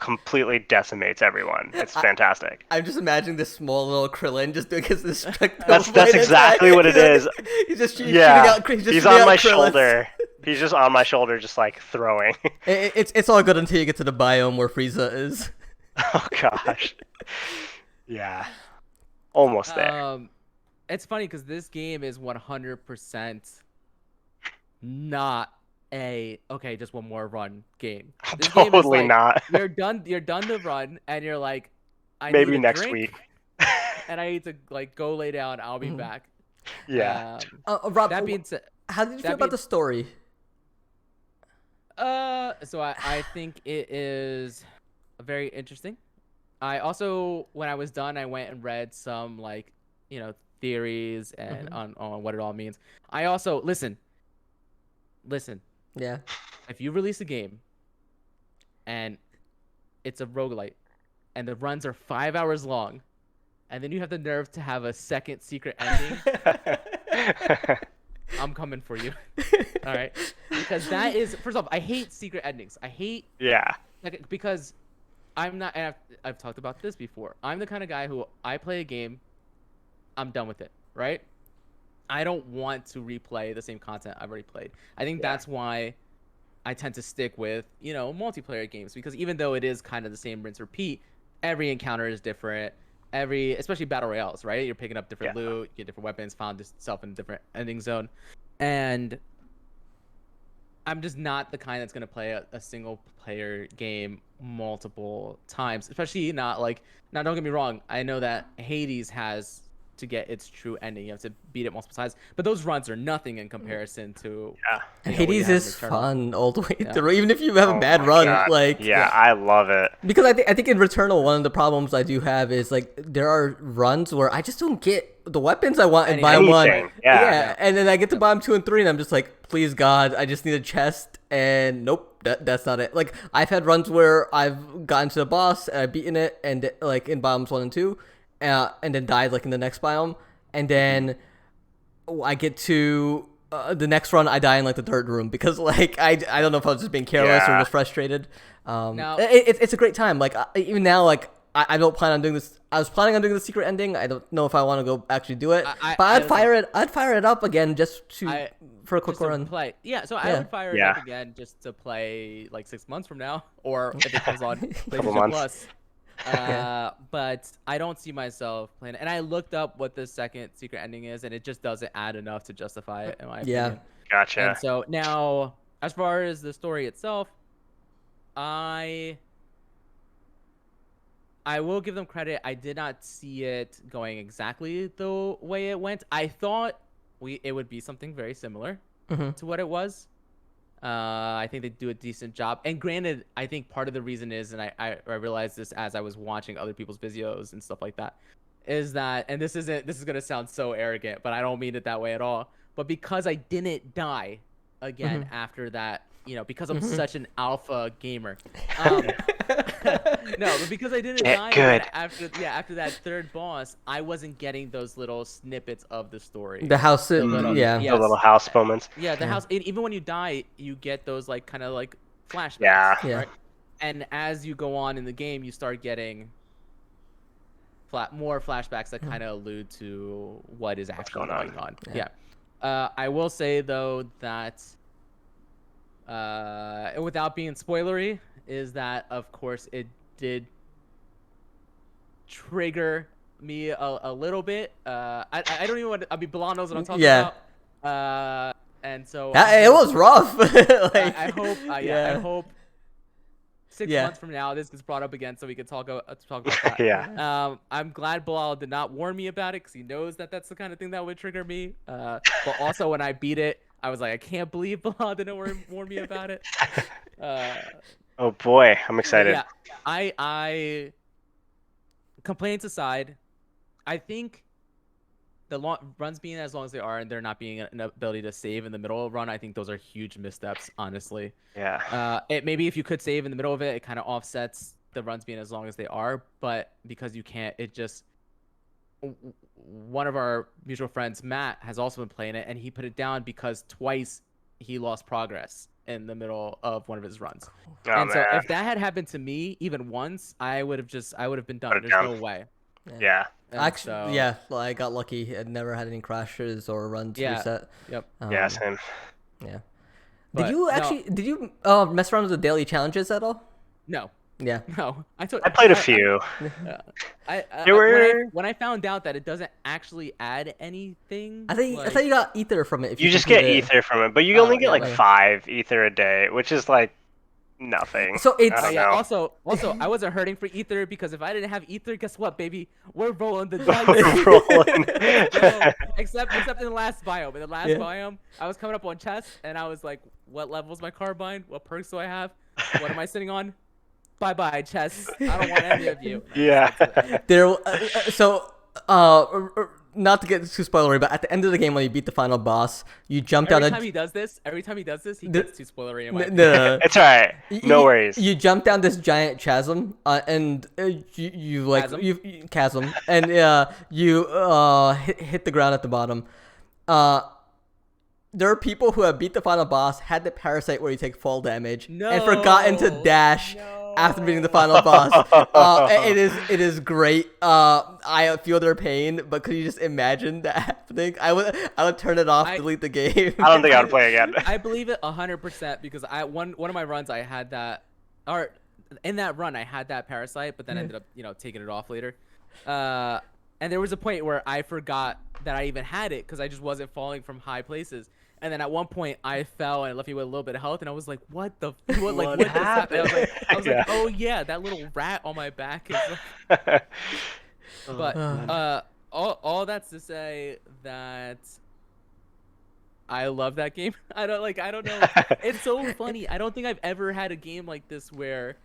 completely decimates everyone. It's fantastic.
I'm just imagining this small little Krillin just doing his destructive
That's
blade
exactly
attack.
what it is.
He's just shooting
Yeah,
out. He's just
he's
shooting
on
out
my
Krillins.
shoulder. He's just on my shoulder, just like throwing.
It's all good until you get to the biome where Frieza is.
Oh gosh. Yeah, almost there.
It's funny because this game is 100% not a okay, just one more run game. This game is
Totally
like
not.
you're done the run and you're like, I need
Maybe
a
next
drink
week.
and I need to like go lay down. I'll be
Mhm.
back.
Yeah.
Rob,
That being said,
how did you
that
feel about
being-
the story?
so I think it is very interesting. I also, when I was done, I went and read some like, theories and on what it all means. I also listen.
Yeah.
If you release a game and it's a roguelite and the runs are 5 hours long, and then you have the nerve to have a second secret ending, I'm coming for you. All right, because that is first off, I hate secret endings. I hate
Yeah.
because I'm not. And I've talked about this before. I'm the kind of guy who I play a game, I'm done with it. Right? I don't want to replay the same content I've already played. I think that's why I tend to stick with multiplayer games, because even though it is kind of the same rinse repeat, every encounter is different. Especially battle royales, right? You're picking up different loot, you get different weapons, found yourself in a different ending zone, and I'm just not the kind that's gonna play a single player game multiple times, especially not like. Now, don't get me wrong. I know that Hades has to get its true ending. You have to beat it multiple times, but those runs are nothing in comparison to.
Yeah.
And
what you
Hades
have in
is
Returnal.
fun all the way
Yeah.
through, even if you have a
Oh
bad
my
run.
God.
Like,
Yeah, I love it.
because I think in Returnal, one of the problems I do have is like there are runs where I just don't get the weapons I want in biome one.
Anything. Yeah.
And then I get to biome 2 and 3, and I'm just like, please God, I just need a chest, and nope, that's not it. Like I've had runs where I've gotten to the boss and I've beaten it, and like in biomes 1 and 2, and then died like in the next biome, and then I get to the next run, I die in like the third room because like I don't know if I was just being careless or
Yeah.
just frustrated.
Now-
It's a great time. Like even now, like I don't plan on doing this. I was planning on doing the secret ending. I don't know if I want to go actually do it.
I-
But
I-
I'd fire it up again just for a quick
Just to
run.
play. Yeah, so I
Yeah.
would fire it
Yeah.
up again just to play like 6 months from now, or if it comes on PlayStation
months.
Plus. But I don't see myself playing it. And I looked up what the second secret ending is, and it just doesn't add enough to justify it, in my opinion.
Gotcha.
And so now, as far as the story itself, I will give them credit. I did not see it going exactly the way it went. I thought it would be something very similar to what it was. I think they do a decent job. And granted, I think part of the reason is, and I realized this as I was watching other people's videos and stuff like that, is that, and this is gonna sound so arrogant, but I don't mean it that way at all. But because I didn't die again after that, because I'm such an alpha gamer. No, but because I didn't die
good.
after that third boss, I wasn't getting those little snippets of the story.
The house,
The little-
yeah.
yeah.
The little house moments.
Yeah, the house. Even when you die, you get those like kind of like flashbacks.
Yeah.
Yeah.
Right? And as you go on in the game, you start getting more flashbacks that kind of allude to what is actually
going
going on. Yeah. I will say though that, without being spoilery, is that of course it did trigger me a little bit. I don't even want to. I mean, Bilal knows what I'm talking about. And so
It was rough.
I hope. I hope 6 months from now this gets brought up again, so we can talk about that.
Yeah.
I'm glad Bilal did not warn me about it, because he knows that that's the kind of thing that would trigger me. But also when I beat it, I was like, I can't believe Bilal didn't warn me about it.
Oh boy, I'm excited.
Yeah, I complaints aside, I think the runs being as long as they are, and there not being an ability to save in the middle of a run, I think those are huge missteps, honestly.
Yeah.
It maybe if you could save in the middle of it, it kind of offsets the runs being as long as they are, but because you can't, it just. One of our mutual friends, Matt, has also been playing it, and he put it down because twice he lost progress in the middle of one of his runs.
Oh
And so
man,
if that had happened to me even once, I would have been done.
Put it
There's
down.
no way.
Yeah.
And
Actually,
so
yeah, well, I got lucky. I never had any crashes or runs
yeah,
reset.
yep.
Yeah,
Um,
same.
yeah.
But no,
Did you mess around with the daily challenges at all?
no,
Yeah.
no.
I played a few.
Uh,
There were.
when I found out that it doesn't actually add anything,
I thought you got ether from it if you
You just get
completed it.
ether from it, but you
Oh,
only get
yeah,
like
whatever.
5 ether a day, which is like nothing.
So
I
it's
don't
Yeah.
know.
Also, I wasn't hurting for ether because if I didn't have ether, guess what, baby? We're rolling the
We're
dice.
rolling.
Let's go. Except in the last biome. In the last
Yeah.
biome, I was coming up on chest, and I was like, "What level's my carbine? What perks do I have? What am I sitting on? Bye bye, chest. I don't want any of you." And I just
Yeah.
went to the end.
there. Not to get too spoilery, but at the end of the game when you beat the final boss, you jump down
Every
a.
time he does this, he
The-
gets too spoilery in my
No,
opinion.
no,
It's alright. No worries.
You jump down this giant chasm, and you like
Chasm?
chasm, and you hit the ground at the bottom. There are people who have beat the final boss, had the parasite where you take fall damage, and forgotten to
No.
dash
No.
after beating the final boss. It is great. I feel their pain, but could you just imagine that happening? I would turn it off, delete the game.
I don't think I would play again.
I believe it 100% because one of my runs I had that, or in that run I had that parasite, but then ended up taking it off later. And there was a point where I forgot that I even had it because I just wasn't falling from high places. And then at one point I fell and it left me with a little bit of health, and I was like, "What the? What just happened?" I was
Yeah.
like, "Oh yeah, that little rat on my back is." Like... But all that's to say that I love that game. I don't know. It's so funny. I don't think I've ever had a game like this where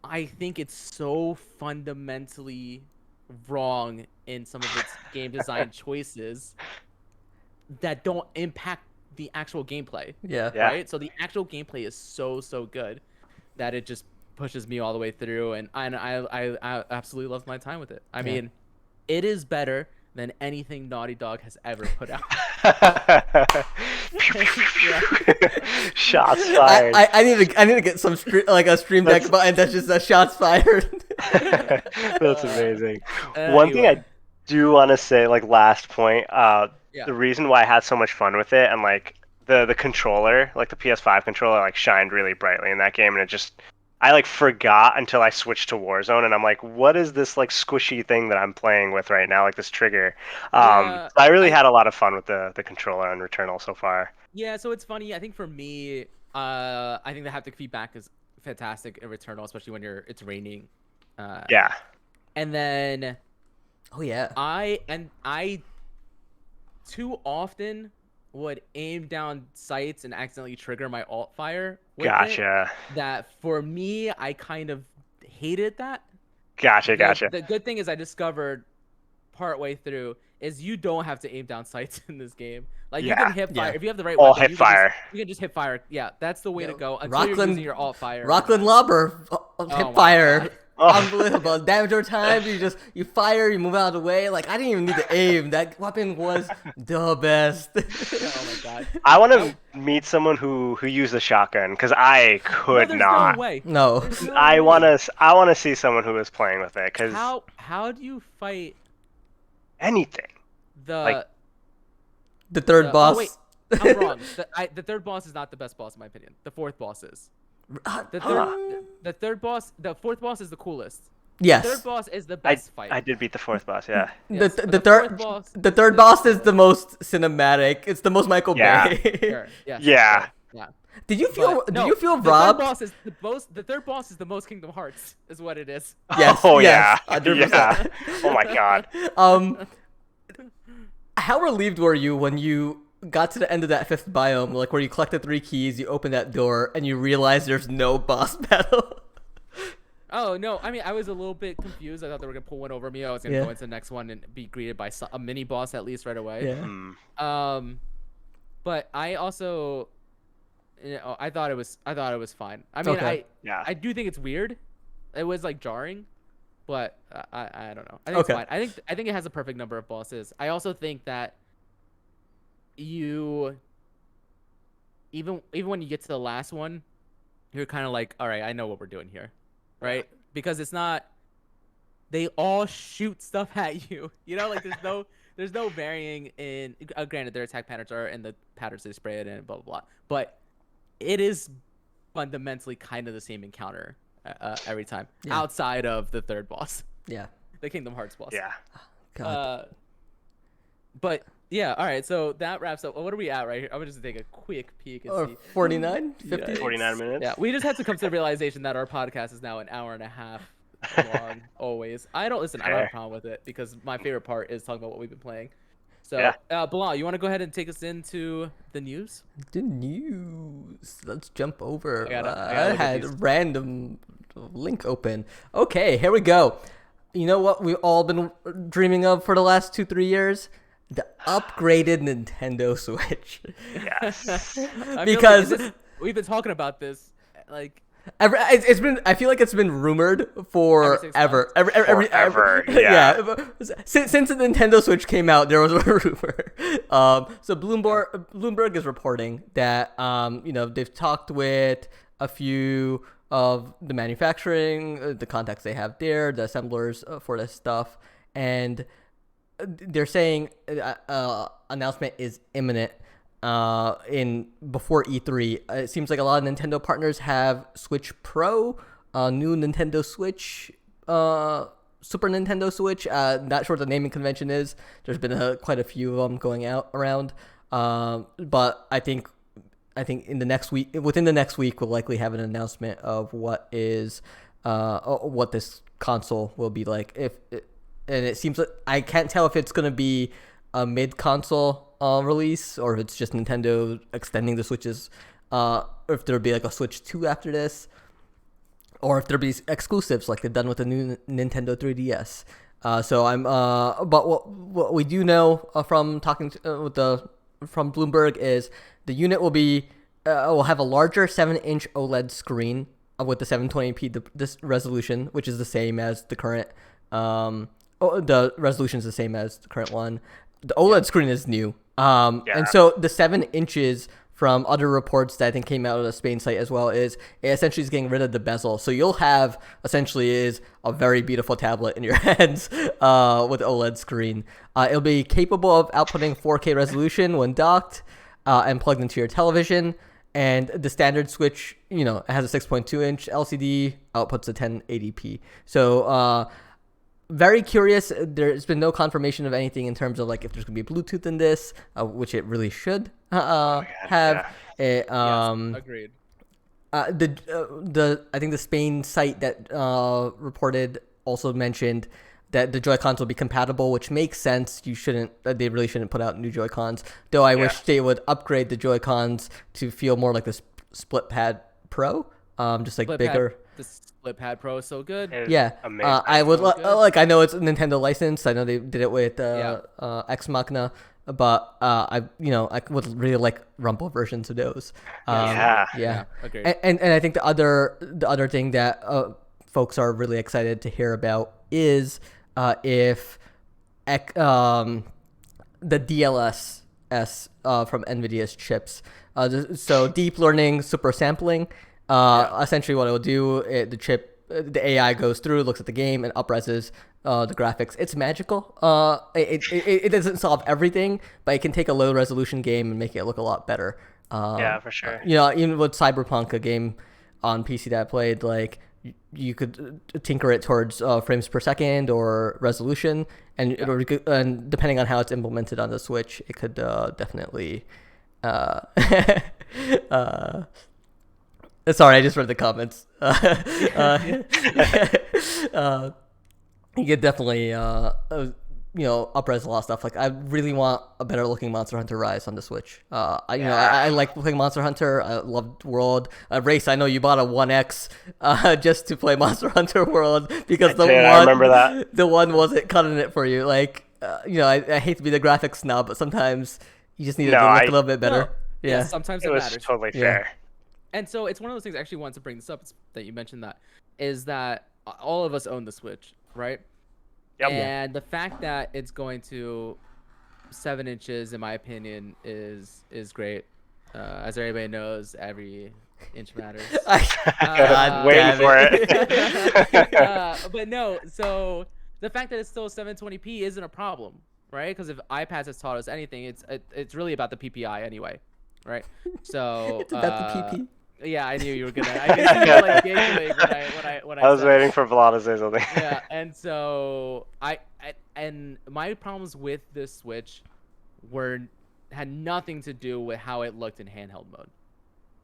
I think it's so fundamentally wrong in some of its game design choices that don't impact the actual gameplay.
Yeah.
Yeah.
Right? So the actual gameplay is so good that it just pushes me all the way through, and I absolutely love my time with it. I mean, it is better than anything Naughty Dog has ever put out.
Shots fired.
I need to get some a stream deck button that's just shots fired.
That's amazing. One thing
Anyway.
I do want to say, like last point,
Yeah.
the reason why I had so much fun with it and like the controller, like the PS5 controller, like shined really brightly in that game, and it just I like forgot until I switched to Warzone, and I'm like, what is this like squishy thing that I'm playing with right now, like this trigger?
Yeah,
I really had a lot of fun with the controller on Returnal so far.
Yeah, so it's funny. I think for me, I think the haptic feedback is fantastic in Returnal, especially when it's raining.
Yeah.
And then
Oh yeah.
I too often would aim down sights and accidentally trigger my alt fire with
Gotcha.
it. That for me, I kind of hated that.
Gotcha.
The good thing is I discovered partway through is you don't have to aim down sights in this game. Like you can hip fire if you have the right
All
weapon.
hip fire.
You can just hip fire. Yeah, that's the way to go until
Rockland-
you're using your alt fire.
Rockland Lobber,
my
hip fire.
God.
Unbelievable. Damage over time, you fire, you move out of the way. Like I didn't even need to aim. That weapon was the best.
Oh my god.
I want to meet someone who used a shotgun because I could
There's
not.
no way.
No.
There's no
I
way.
want to see someone who was playing with it because
How do you fight
anything.
the
Like-
The third boss.
Oh, wait, I'm wrong. The third boss is not the best boss in my opinion. The fourth boss is. The fourth boss is the coolest.
Yes.
The third boss is the best fight.
I did beat the fourth boss. Yeah.
Yes,
the,
but
the
the
third
fourth boss-
the third boss is the most cinematic. It's the most Michael
Yeah.
Bay.
Sure, yes,
Yeah.
sure, yeah.
Did you feel
But, no,
did you feel
the
robbed?
third boss is the most Kingdom Hearts, is what it is.
Yes.
Oh
yes,
yeah.
100%.
Yeah. Oh my god.
How relieved were you when you got to the end of that fifth biome, like where you collected 3 keys, you open that door, and you realize there's no boss battle?
Oh no! I mean, I was a little bit confused. I thought they were gonna pull one over me. I was gonna
Yeah.
go into the next one and be greeted by a mini boss at least right away.
Yeah.
But I also, I thought it was fine. I mean,
Okay.
I do think it's weird. It was like jarring, but I don't know. I think it's
Okay.
fine. I think it has a perfect number of bosses. I also think that you even when you get to the last one, you're kind of like, all right, I know what we're doing here, right? Because it's not they all shoot stuff at you. You know, like there's no varying in. Granted, their attack patterns are and the patterns they spray it in, blah blah blah. But it is fundamentally kind of the same encounter every time, outside of the third boss.
Yeah.
The Kingdom Hearts boss.
Yeah.
God.
But yeah, all right. So that wraps up. What are we at right here? I'm gonna just take a quick peek and see.
49, 50.
Yikes.
49 minutes.
Yeah, we just had to come to the realization that our podcast is now an hour and a half long. Always. I don't have a problem with it because my favorite part is talking about what we've been playing. So, Bilal, you want to go ahead and take us into the news?
The news. Let's jump over.
I
had random link open. Okay, here we go. You know what we've all been dreaming of for the last 2-3 years? The upgraded Nintendo Switch.
Yes.
Because
we've been talking about this, like.
It's been. I feel like it's been rumored forever.
Forever.
Yeah. Since the Nintendo Switch came out, there was a rumor. So Bloomberg is reporting that they've talked with a few of the manufacturing, the contacts they have there, the assemblers for this stuff, and they're saying announcement is imminent. In before E3, it seems like a lot of Nintendo partners have Switch Pro, new Nintendo Switch, Super Nintendo Switch. Not sure what the naming convention is. There's been quite a few of them going out around. But I think in the next week, within the next week, we'll likely have an announcement of what this console will be like. And it seems like I can't tell if it's gonna be a mid-console release or if it's just Nintendo extending the Switches, or if there'll be like a Switch 2 after this, or if there'll be exclusives like they've done with the new Nintendo 3DS. But what we do know from talking from Bloomberg is the unit will have a larger 7-inch OLED screen with the 720p this resolution, which is the same as the current. The resolution is the same as the current one. The OLED screen is new. And so the 7 inches from other reports that I think came out of the Spain site as well is it essentially is getting rid of the bezel. So you'll have essentially is a very beautiful tablet in your hands with OLED screen. It'll be capable of outputting 4K resolution when docked and plugged into your television. And the standard Switch, it has a 6.2-inch LCD, outputs a 1080p. So very curious. There's been no confirmation of anything in terms of like if there's gonna be Bluetooth in this, which it really should have.
Yes, agreed.
I think the Spain site that reported also mentioned that the Joy-Cons will be compatible, which makes sense. They really shouldn't put out new Joy-Cons. Though I wish they would upgrade the Joy-Cons to feel more like the Split Pad Pro, just like bigger.
The Split Pad Pro is so good.
I would I know it's a Nintendo license. I know they did it with Ex Machina, but I would really like Rumble versions of those.
Agreed.
And I think the other thing that folks are really excited to hear about is if the DLSS from NVIDIA's chips. So deep learning super sampling. Essentially what it will do, the AI goes through, looks at the game, and upreses the graphics. It's magical. It doesn't solve everything, but it can take a low resolution game and make it look a lot better.
For sure.
Even with Cyberpunk, a game on PC that I played, like you could tinker it towards frames per second or resolution, and depending on how it's implemented on the Switch, it could definitely. Sorry, I just read the comments. You could definitely, upres a lot of stuff. Like, I really want a better looking Monster Hunter Rise on the Switch. I like playing Monster Hunter. I love World. Race, I know you bought a 1X just to play Monster Hunter World because I remember that. The one wasn't cutting it for you. Like, I hate to be the graphics snob, but sometimes you just need it to look a little bit better.
Yeah, sometimes it matters.
Totally fair.
And so it's one of those things. I actually wanted to bring this up. That you mentioned is that all of us own the Switch, right?
Yep.
And the fact that it's going to 7 inches, in my opinion, is great. As everybody knows, every inch matters.
God
Waiting
damn
for
it.
it.
But no, so the fact that it's still 720p isn't a problem, right? Because if iPads has taught us anything, it's really about the PPI anyway, right? So
It's about the PP.
yeah, I knew you were gonna. I could see you like giggling when I
I was
said it.
waiting for Vlad to say something.
Yeah, and so and my problems with this Switch were had nothing to do with how it looked in handheld mode.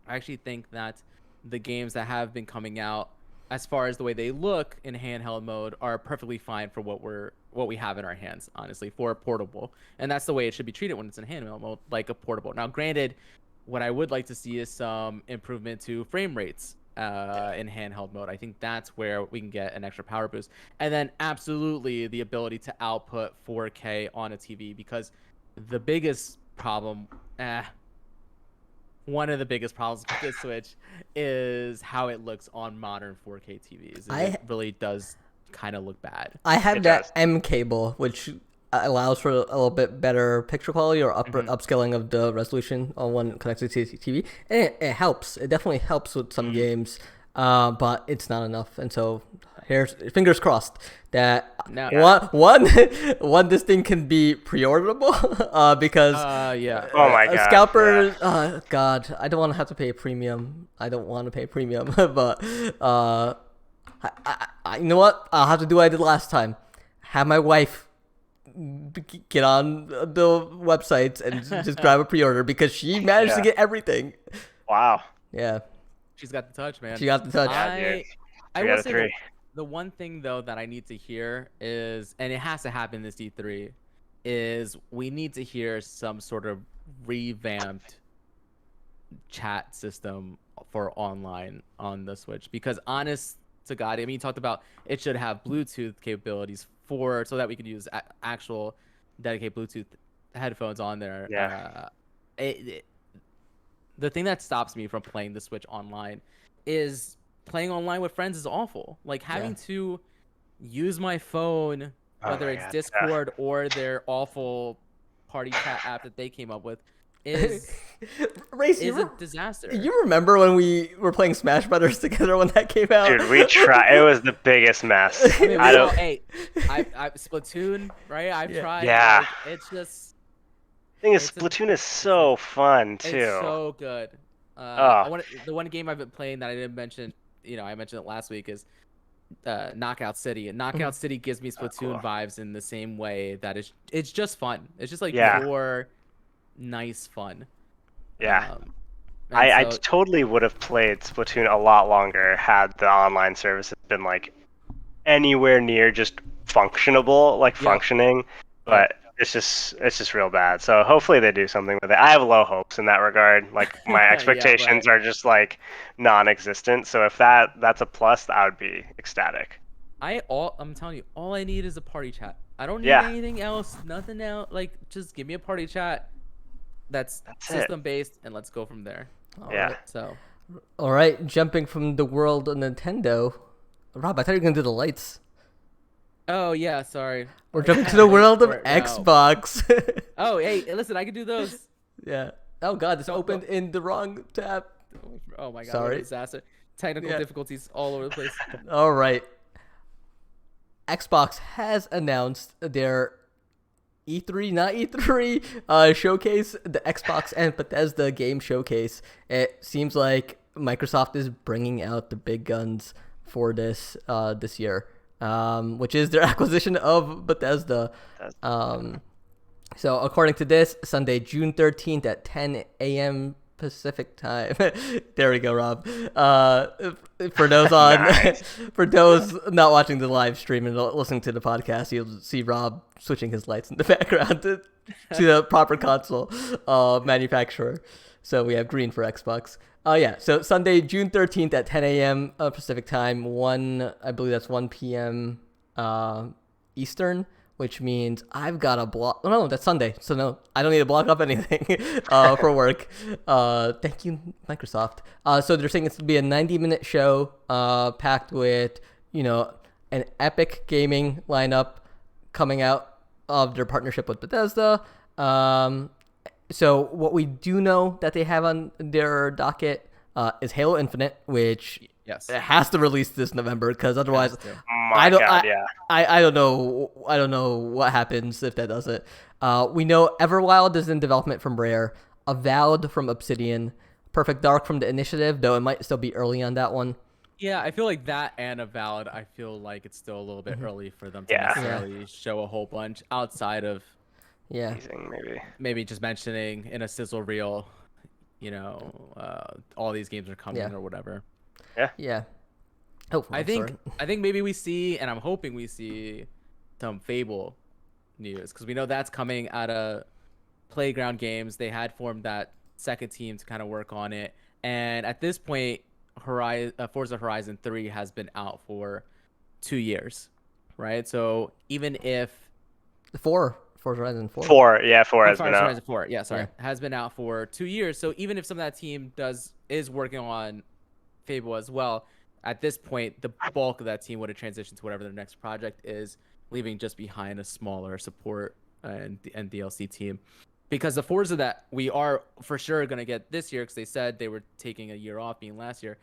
I actually think that the games that have been coming out, as far as the way they look in handheld mode, are perfectly fine for what we have in our hands, honestly, for a portable. And that's the way it should be treated when it's in handheld mode, like a portable. Now, granted, what I would like to see is some improvement to frame rates in handheld mode. I think that's where we can get an extra power boost. And then absolutely the ability to output 4K on a TV, because the biggest problem, one of the biggest problems with this Switch is how it looks on modern 4K TVs. It really does kind of look bad.
I have
It
that
does.
M cable, which allows for a little bit better picture quality or upscaling of the resolution on one connected to the TV, and it helps. It definitely helps with some games, but it's not enough. And so, here's fingers crossed that one this thing can be pre-orderable, because
Yeah.
Oh my god.
scalpers.
yeah.
God, I don't want to have to pay a premium. I don't want to pay premium, but you know what? I'll have to do what I did last time. Have my wife get on the websites and just grab a pre-order, because she managed to
Yeah.
get everything.
Wow.
Yeah,
She's got the touch, man.
she got the touch.
Yeah, dude.
I
Three
will
out of
say
three.
the one thing though that I need to hear is, and it has to happen this E3, is we need to hear some sort of revamped chat system for online on the Switch. Because honest to God, I mean, you talked about it should have Bluetooth capabilities so that we could use actual dedicated Bluetooth headphones on there.
Yeah.
The thing that stops me from playing the Switch online is playing online with friends is awful. Like having to use my phone,
Oh
whether
my
it's
God,
Discord or their awful party chat app that they came up with, is
Race,
a disaster.
you remember when we were playing Smash Brothers together when that came out?
Dude, we tried. It was the biggest mess.
I mean,
I don't.
hey, I Splatoon, right? I've tried.
Yeah.
Like, it's just
Thing is,
it's a-
Splatoon is so fun too.
it's so good.
Oh.
The one game I've been playing that I didn't mention, I mentioned it last week, is Knockout City. And Knockout City gives me Splatoon vibes in the same way that it's just fun. It's just like pure, nice fun.
Yeah.
And
I
so-
totally would have played Splatoon a lot longer had the online services been like anywhere near just functioning. But it's just real bad. So hopefully they do something with it. I have low hopes in that regard. Like my expectations are just like non-existent. So if that's a plus, I would be ecstatic.
I'm telling you, all I need is a party chat. I don't need
Yeah.
anything else, nothing else. Like, just give me a party chat that's system based, and let's go from there.
Yeah.
So,
All right, jumping from the world of Nintendo. Rob, I thought you were gonna do the lights.
oh yeah, sorry.
We're jumping to the world of
For it now.
Xbox.
Oh hey, listen, I can do those.
Yeah. Oh God, it's opened in the wrong tab.
Oh my god,
Sorry.
what a disaster. Technical difficulties all over the place.
All right. Xbox has announced their E3, not E3, showcase, the Xbox and Bethesda game showcase. It seems like Microsoft is bringing out the big guns for this this year, which is their acquisition of Bethesda. So according to this, Sunday, June 13th at 10 a.m. Pacific time. There we go, Rob. For those
Nice.
for those not watching the live stream and listening to the podcast, you'll see Rob switching his lights in the background to the proper console manufacturer. So we have green for Xbox. Yeah. So Sunday, June 13th at 10 a.m. Pacific time, I believe that's 1 p.m. Eastern, which means I've got a block. Oh, no, that's Sunday. So no, I don't need to block up anything for work. Thank you, Microsoft. So they're saying it's going to be a 90-minute show packed with, an epic gaming lineup coming out of their partnership with Bethesda. So what we do know that they have on their docket is Halo Infinite, which
Yes.
it has to release this November because otherwise,
Has to.
I
My
don't.
God, yeah.
I don't know. I don't know what happens if that doesn't. We know Everwild is in development from Rare, Avowed from Obsidian, Perfect Dark from the Initiative, though it might still be early on that one.
Yeah, I feel like that and a valid. I feel like it's still a little bit early for them to
Yeah.
necessarily show a whole bunch outside of
Yeah.
Teasing, maybe.
maybe just mentioning in a sizzle reel, all these games are coming
Yeah.
or whatever.
Yeah. Oh,
I
I'm
think
sorry.
I think maybe we see, and I'm hoping we see some Fable news because we know that's coming out of Playground Games. They had formed that second team to kind of work on it, and at this point, Forza Horizon 3 has been out for 2 years, right? So even if
Forza Horizon 4.
4, yeah, 4
Oh,
has been
Forza
out.
Horizon 4, yeah, sorry,
Yeah.
has been out for 2 years. So even if some of that team is working on Fable as well, at this point, the bulk of that team would have transitioned to whatever their next project is, leaving just behind a smaller support and DLC team. Because the Forza that we are for sure going to get this year, because they said they were taking a year off, being last year,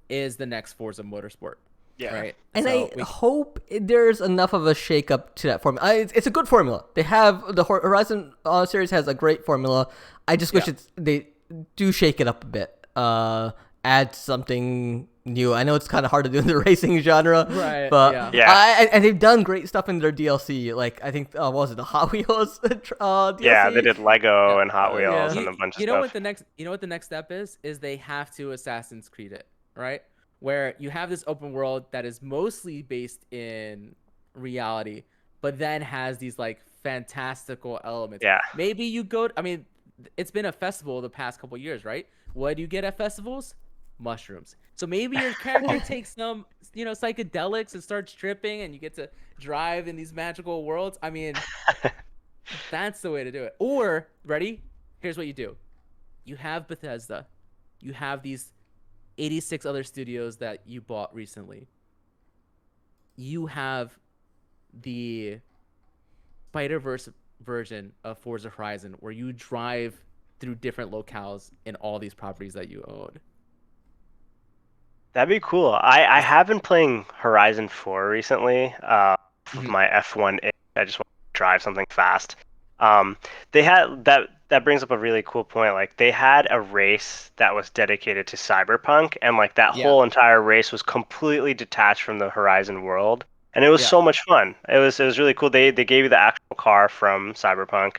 is the next Forza Motorsport.
Yeah.
Right.
And
So
I hope there's enough of a shakeup to that formula. It's a good formula. They have the Horizon series has a great formula. I just wish
Yeah.
they do shake it up a bit. Add something new. I know it's kind of hard to do in the racing genre,
Right,
but
yeah.
Yeah.
and they've done great stuff in their DLC. Like I think what was it, the Hot Wheels DLC?
Yeah, they did Lego
Yeah.
and Hot Wheels
Yeah.
and a bunch of
You know what
stuff.
the next step is they have to Assassin's Creed it, right? Where you have this open world that is mostly based in reality, but then has these like fantastical elements.
Yeah.
Maybe you go. I mean, it's been a festival the past couple years, right? What do you get at festivals? Mushrooms. So maybe your character takes some, psychedelics and starts tripping, and you get to drive in these magical worlds. I mean, that's the way to do it. Or, ready? Here's what you do. You have Bethesda. You have these 86 other studios that you bought recently. You have the Spider-Verse version of Forza Horizon where you drive through different locales in all these properties that you own.
That'd be cool. I have been playing Horizon 4 recently. With
Mhm.
my F1. I just want to drive something fast. They had that brings up a really cool point. Like they had a race that was dedicated to Cyberpunk, and like that
Yeah.
whole entire race was completely detached from the Horizon world, and it was
Yeah.
so much fun. It was really cool. They gave you the actual car from Cyberpunk,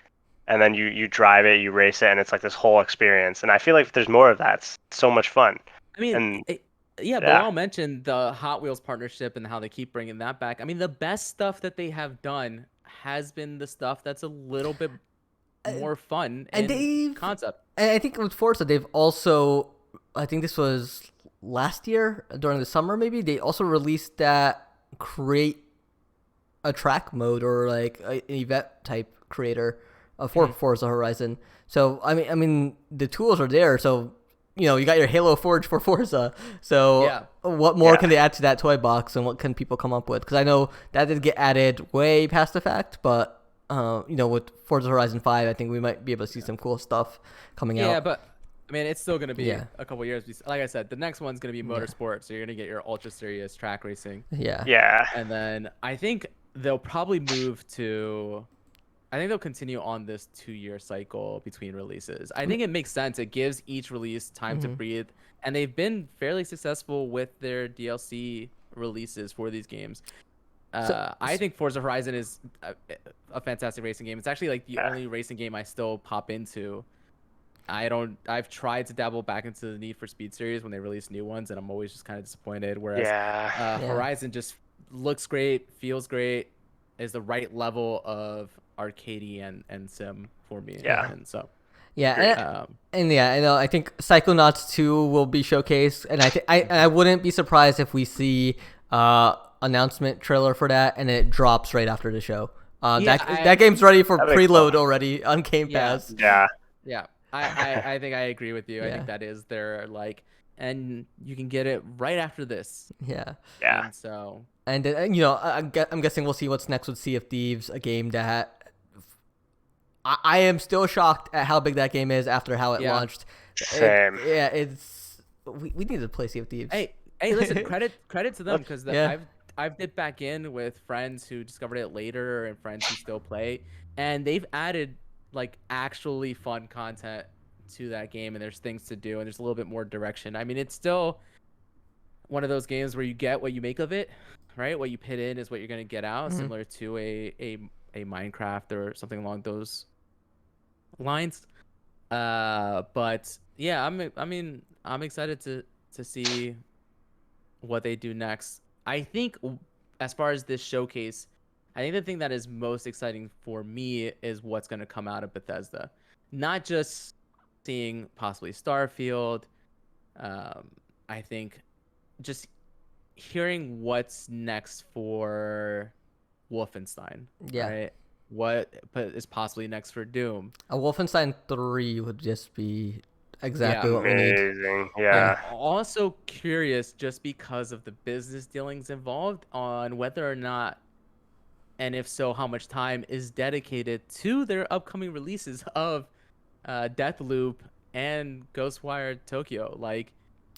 and then you drive it, you race it, and it's like this whole experience. And I feel like if there's more of that, it's so much fun.
I mean,
And
yeah,
yeah,
Bilal mentioned the Hot Wheels partnership and how they keep bringing that back. I mean, the best stuff that they have done has been the stuff that's a little bit more fun
And
in concept.
and I think with Forza, they've also, I think this was last year during the summer, maybe they also released that create a track mode or like an event type creator for Forza Horizon. So I mean, the tools are there. So you got your Halo Forge for Forza. So
Yeah.
what more
Yeah.
can they add to that toy box, and what can people come up with? Because I know that did get added way past the fact, but with Forza Horizon 5, I think we might be able to see some cool stuff coming
Yeah,
out.
but I mean, it's still gonna be
Yeah.
a couple years. Like I said, the next one's gonna be motorsport, so you're gonna get your ultra serious track racing,
Yeah.
yeah.
and then I think they'll probably move to. I think they'll continue on this 2-year cycle between releases. I think it makes sense. It gives each release time to breathe, and they've been fairly successful with their DLC releases for these games. I think Forza Horizon is a fantastic racing game. It's actually like the
Yeah.
only racing game I still pop into. I've tried to dabble back into the Need for Speed series when they release new ones, and I'm always just kind of disappointed. Whereas
Yeah.
Yeah.
Horizon just looks great, feels great, is the right level of arcadey and sim for me.
Yeah.
And so
Yeah,
Agreed.
and yeah, I know. I think Psychonauts 2 will be showcased, and I wouldn't be surprised if we see announcement trailer for that, and it drops right after the show.
Yeah,
that game's ready for
That'd be
preload
cool.
already on Game
Yeah.
Pass.
Yeah.
yeah, I think I agree with you. I
Yeah.
think that is their like, and you can get it right after this.
Yeah,
Yeah.
And so
and then I'm guessing we'll see what's next with Sea of Thieves, a game that I am still shocked at how big that game is after how it
Yeah.
launched.
Same.
It's we need to play Sea of Thieves.
Hey, listen, credit to them because
Yeah.
I've dipped back in with friends who discovered it later and friends who still play, and they've added like actually fun content to that game, and there's things to do, and there's a little bit more direction. I mean, it's still one of those games where you get what you make of it, right? What you put in is what you're gonna get out,
Mhm.
similar to a Minecraft or something along those lines. But yeah, I'm excited to see what they do next. I think as far as this showcase, I think the thing that is most exciting for me is what's going to come out of Bethesda. Not just seeing possibly Starfield. Um, I think just hearing what's next for Wolfenstein,
Yeah.
right? What is possibly next for Doom?
A Wolfenstein 3 would just be
Yeah.
exactly what we need.
Amazing.
I'm
Yeah.
also curious, just because of the business dealings involved, on whether or not, and if so, how much time is dedicated to their upcoming releases of Deathloop and Ghostwire Tokyo. Like,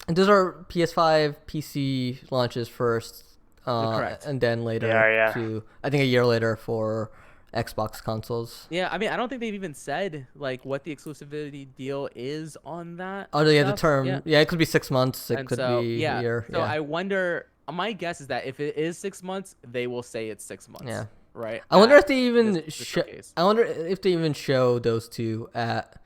And those are PS5, PC launches first,
correct.
and then
They
later
are, yeah.
to I think a year later for Xbox consoles.
Yeah, I mean, I don't think they've even said like what the exclusivity deal is on that
Oh yeah, the
stuff. Yeah.
term. Yeah, it could be 6 months. It
And
could
so,
be a
yeah.
year.
So
Yeah,
I wonder, my guess is that if it is 6 months, they will say it's 6 months,
yeah.
right?
I wonder
At
if they even
this showcase.
I wonder if they even show those two at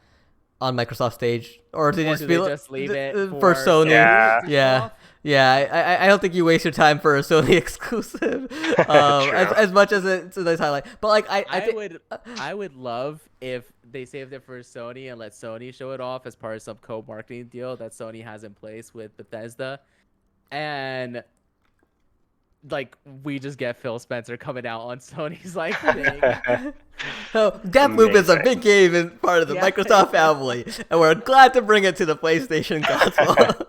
on Microsoft stage, or if they
Or
just
do
be
they just leave it
for
for
Sony.
Sony
Yeah.
to show
Yeah,
off?
yeah. I don't think you waste your time for a Sony exclusive,
True.
as much as it's a nice highlight. But like I think
I would love if they saved it for Sony and let Sony show it off as part of some co-marketing deal that Sony has in place with Bethesda, and like we just get Phil Spencer coming out on Sony's like thing.
so Deathloop is a
Amazing.
big game and part of the
Yeah,
Microsoft
yeah.
family, and we're glad to bring it to the PlayStation console.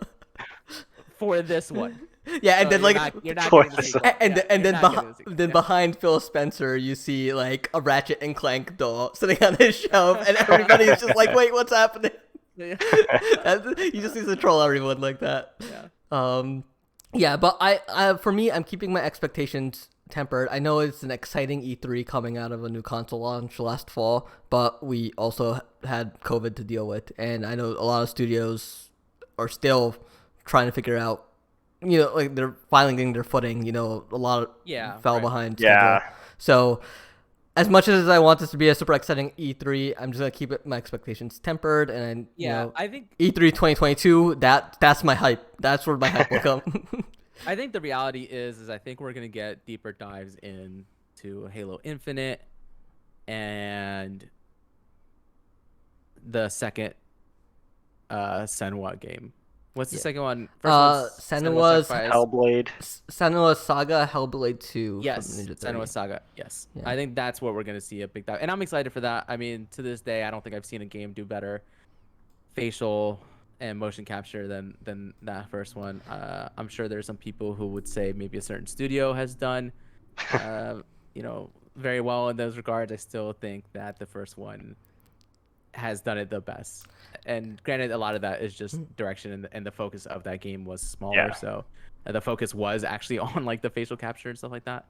For this one.
Yeah, and
So
then
you're not
For
getting the
this
sequel.
one.
and
Yeah,
and
you're
then
not getting the sequel.
then
Yeah.
behind Phil Spencer, you see like a Ratchet and Clank doll sitting on his shelf, and everybody's just like, "Wait, what's happening?"
Yeah.
You just need to troll everyone like that.
Yeah.
Yeah, but for me, I'm keeping my expectations tempered. I know it's an exciting E3 coming out of a new console launch last fall, but we also had COVID to deal with, and I know a lot of studios are still trying to figure out, like they're finally getting their footing. A lot of
Yeah,
fell
right.
behind
Yeah.
schedule. So as much as I want this to be a super exciting E3, I'm just gonna keep my expectations tempered, and
Yeah, I think
E3 2022. That's my hype. That's where my hype will come.
the reality is I think we're gonna get deeper dives into Halo Infinite and the second Senua game. What's the
Yeah.
second one? First one's
Senua's
Sacrifice.
Hellblade.
Senua Saga Hellblade 2
Yes,
from Ninja
Senua
Theory.
Saga. Yes,
Yeah.
I think that's what we're gonna see a big dive, and I'm excited for that. I mean, to this day, I don't think I've seen a game do better facial and motion capture than that first one. I'm sure there's some people who would say maybe a certain studio has done, very well in those regards. I still think that the first one has done it the best. And granted, a lot of that is just direction, and the focus of that game was smaller,
Yeah.
so the focus was actually on like the facial capture and stuff like that.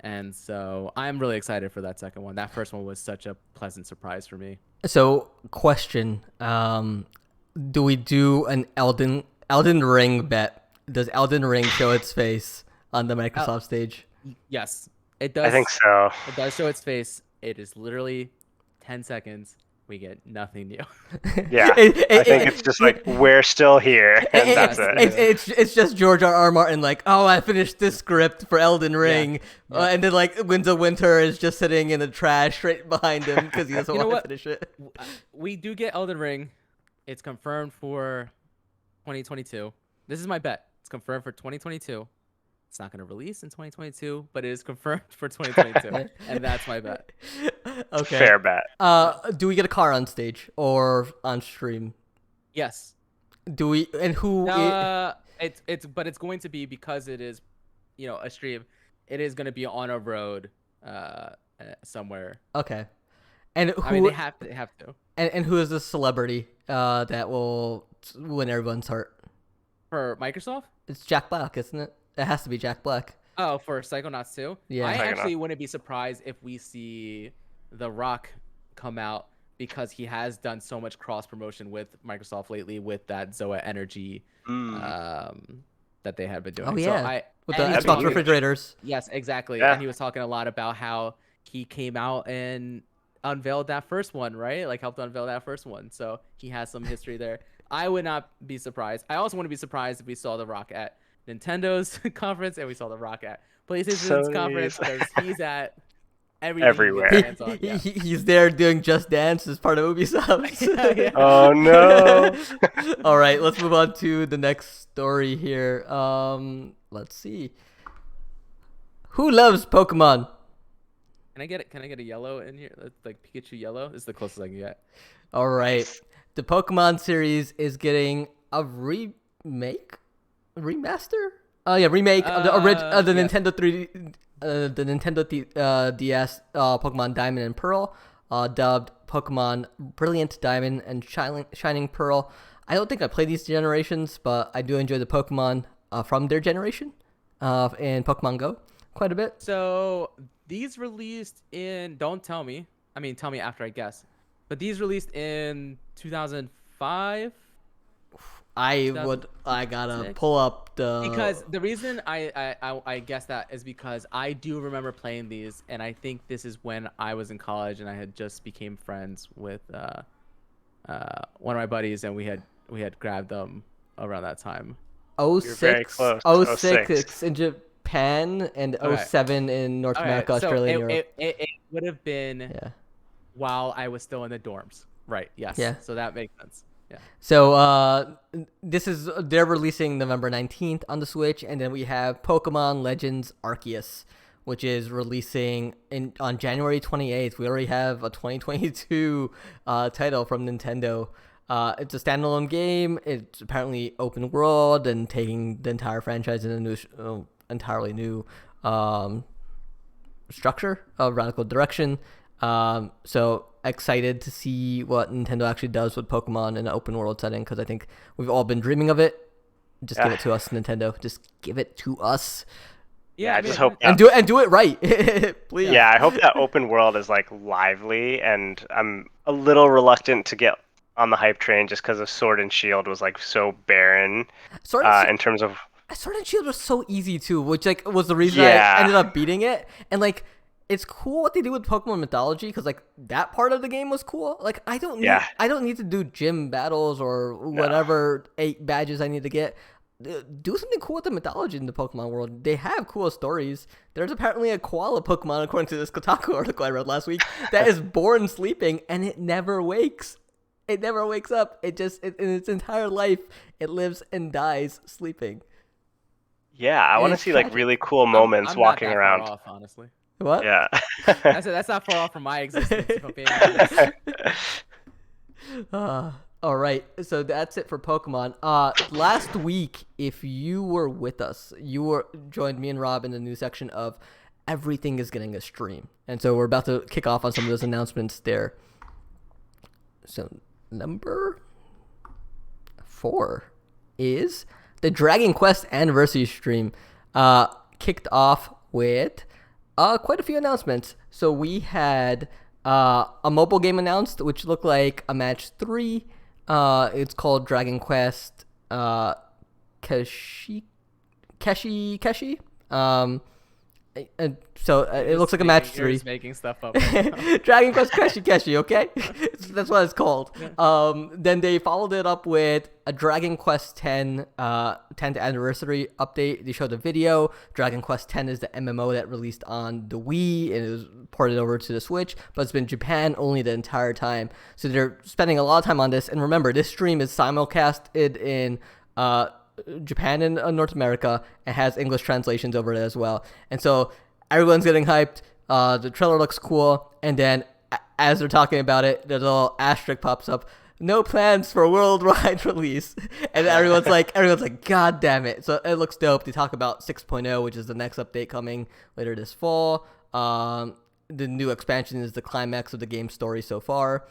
And so I'm really excited for that second one. That first one was such a pleasant surprise for me.
So, question: do we do an Elden Ring bet? Does Elden Ring show its face on the Microsoft stage?
Yes, it does.
I think so.
It does show its face. It is literally 10 seconds. We get nothing new.
Yeah. I think it's just like, we're still here, and that's it.
It's just George R. Martin like, oh, I finished this script for Elden Ring,
Yeah.
and then like Winds of Winter is just sitting in the trash right behind him because he doesn't
You know
want to
what?
finish it.
We do get Elden Ring. It's confirmed for 2022. This is my bet. It's confirmed for 2022. It's not going to release in 2022, but it is confirmed for 2022, and that's my bet.
Okay.
Fair bet.
Do we get a car on stage or on stream?
Yes.
Do we? And who?
It's going to be, because it is, a stream. It is going to be on a road, somewhere.
Okay. And who?
I mean, they have to.
And who is the celebrity that will win everyone's heart?
For Microsoft?
It's Jack Black, isn't it? It has to be Jack Black.
Oh, for Psychonauts 2?
Yeah.
I
Psychonauts.
actually wouldn't be surprised if we see The Rock come out because he has done so much cross promotion with Microsoft lately with that Zoa Energy that they had been doing.
Oh yeah,
So
with the
and he
Xbox
was-
refrigerators.
Yes, exactly.
Yeah.
And he was talking a lot about how he came out and unveiled that first one, right? Like helped unveil that first one. So he has some history there. I would not be surprised. I also wouldn't be surprised if we saw The Rock at Nintendo's conference and we saw The Rock at PlayStation's conference because he's at everything
Everywhere.
he gets his hands on. Yeah.
He's there doing Just Dance as part of Ubisoft.
Yeah.
Oh no.
All right, let's move on to the next story here. Let's see. Who loves Pokemon?
Can I get a yellow in here? Like Pikachu yellow? This is the closest I can get.
All right. The Pokemon series is getting a remake? Remaster? Oh yeah, remake of the
yeah.
Nintendo 3 the Nintendo DS Pokemon Diamond and Pearl, dubbed Pokemon Brilliant Diamond and Shining Pearl. I don't think I played these generations, but I do enjoy the Pokemon from their generation in Pokemon Go quite a bit.
So these released in, don't tell me. I mean, tell me after I guess. But these released in 2005.
I gotta
2006?
pull up the
Because the reason I guess that is because I do remember playing these, and I think this is when I was in college and I had just became friends with one of my buddies, and we had grabbed them around that time.
You're very
06,
close.
06 in Japan and
Okay.
07 in North America,
so
Australia, and Europe.
it would have been
Yeah.
while I was still in the dorms, right? Yes.
Yeah.
So that makes sense. Yeah.
So they're releasing November 19th on the Switch, and then we have Pokemon Legends Arceus, which is releasing on January 28th. We already have a 2022 title from Nintendo. It's a standalone game. It's apparently open world and taking the entire franchise in a new, entirely new structure, radical direction. So excited to see what Nintendo actually does with Pokemon in an open world setting, because I think we've all been dreaming of it. Just give it to us, Nintendo. Just give it to us.
Yeah, I just
mean,
hope
And do it right. Please.
Yeah, I hope that open world is like lively, and I'm a little reluctant to get on the hype train just because of Sword and Shield was like so barren
Sword and
in terms of.
Sword and Shield was so easy too, which like was the reason
Yeah.
I ended up beating it. And like, it's cool what they do with Pokemon mythology, because like that part of the game was cool. Like I don't need to do gym battles or whatever 8 badges I need to get. Do something cool with the mythology in the Pokemon world. They have cool stories. There's apparently a koala Pokemon, according to this Kotaku article I read last week, that is born sleeping and it never wakes. It never wakes up. In its entire life, it lives and dies sleeping.
Yeah, I want to
It's
see like
tragic.
really cool moments
I'm
walking
not that
around.
Far off, honestly.
What?
Yeah.
That's not far off from my existence. If I'm being honest.
All right, so that's it for Pokemon. Last week, if you were with us, joined me and Rob in the news section of everything is getting a stream, and so we're about to kick off on some of those announcements there. So number 4 is the Dragon Quest Anniversary stream. Kicked off with quite a few announcements. So we had a mobile game announced, which looked like a match 3. It's called Dragon Quest Keshi. So it looks like a match 3.
You're just making stuff up. Right now.
Dragon Quest Keshi, okay? That's what it's called.
Yeah.
Then they followed it up with a Dragon Quest 10 10th anniversary update. They showed a video. Dragon Quest 10 is the MMO that released on the Wii and it was ported over to the Switch, but it's been Japan only the entire time. So they're spending a lot of time on this. And remember, this stream is simulcasted in Japan and North America, and has English translations over it as well. And so everyone's getting hyped. The trailer looks cool, and then as they're talking about it, the little asterisk pops up. No plans for worldwide release, and everyone's like, God damn it! So it looks dope. They talk about 6.0, which is the next update coming later this fall. the new expansion is the climax of the game's story so far.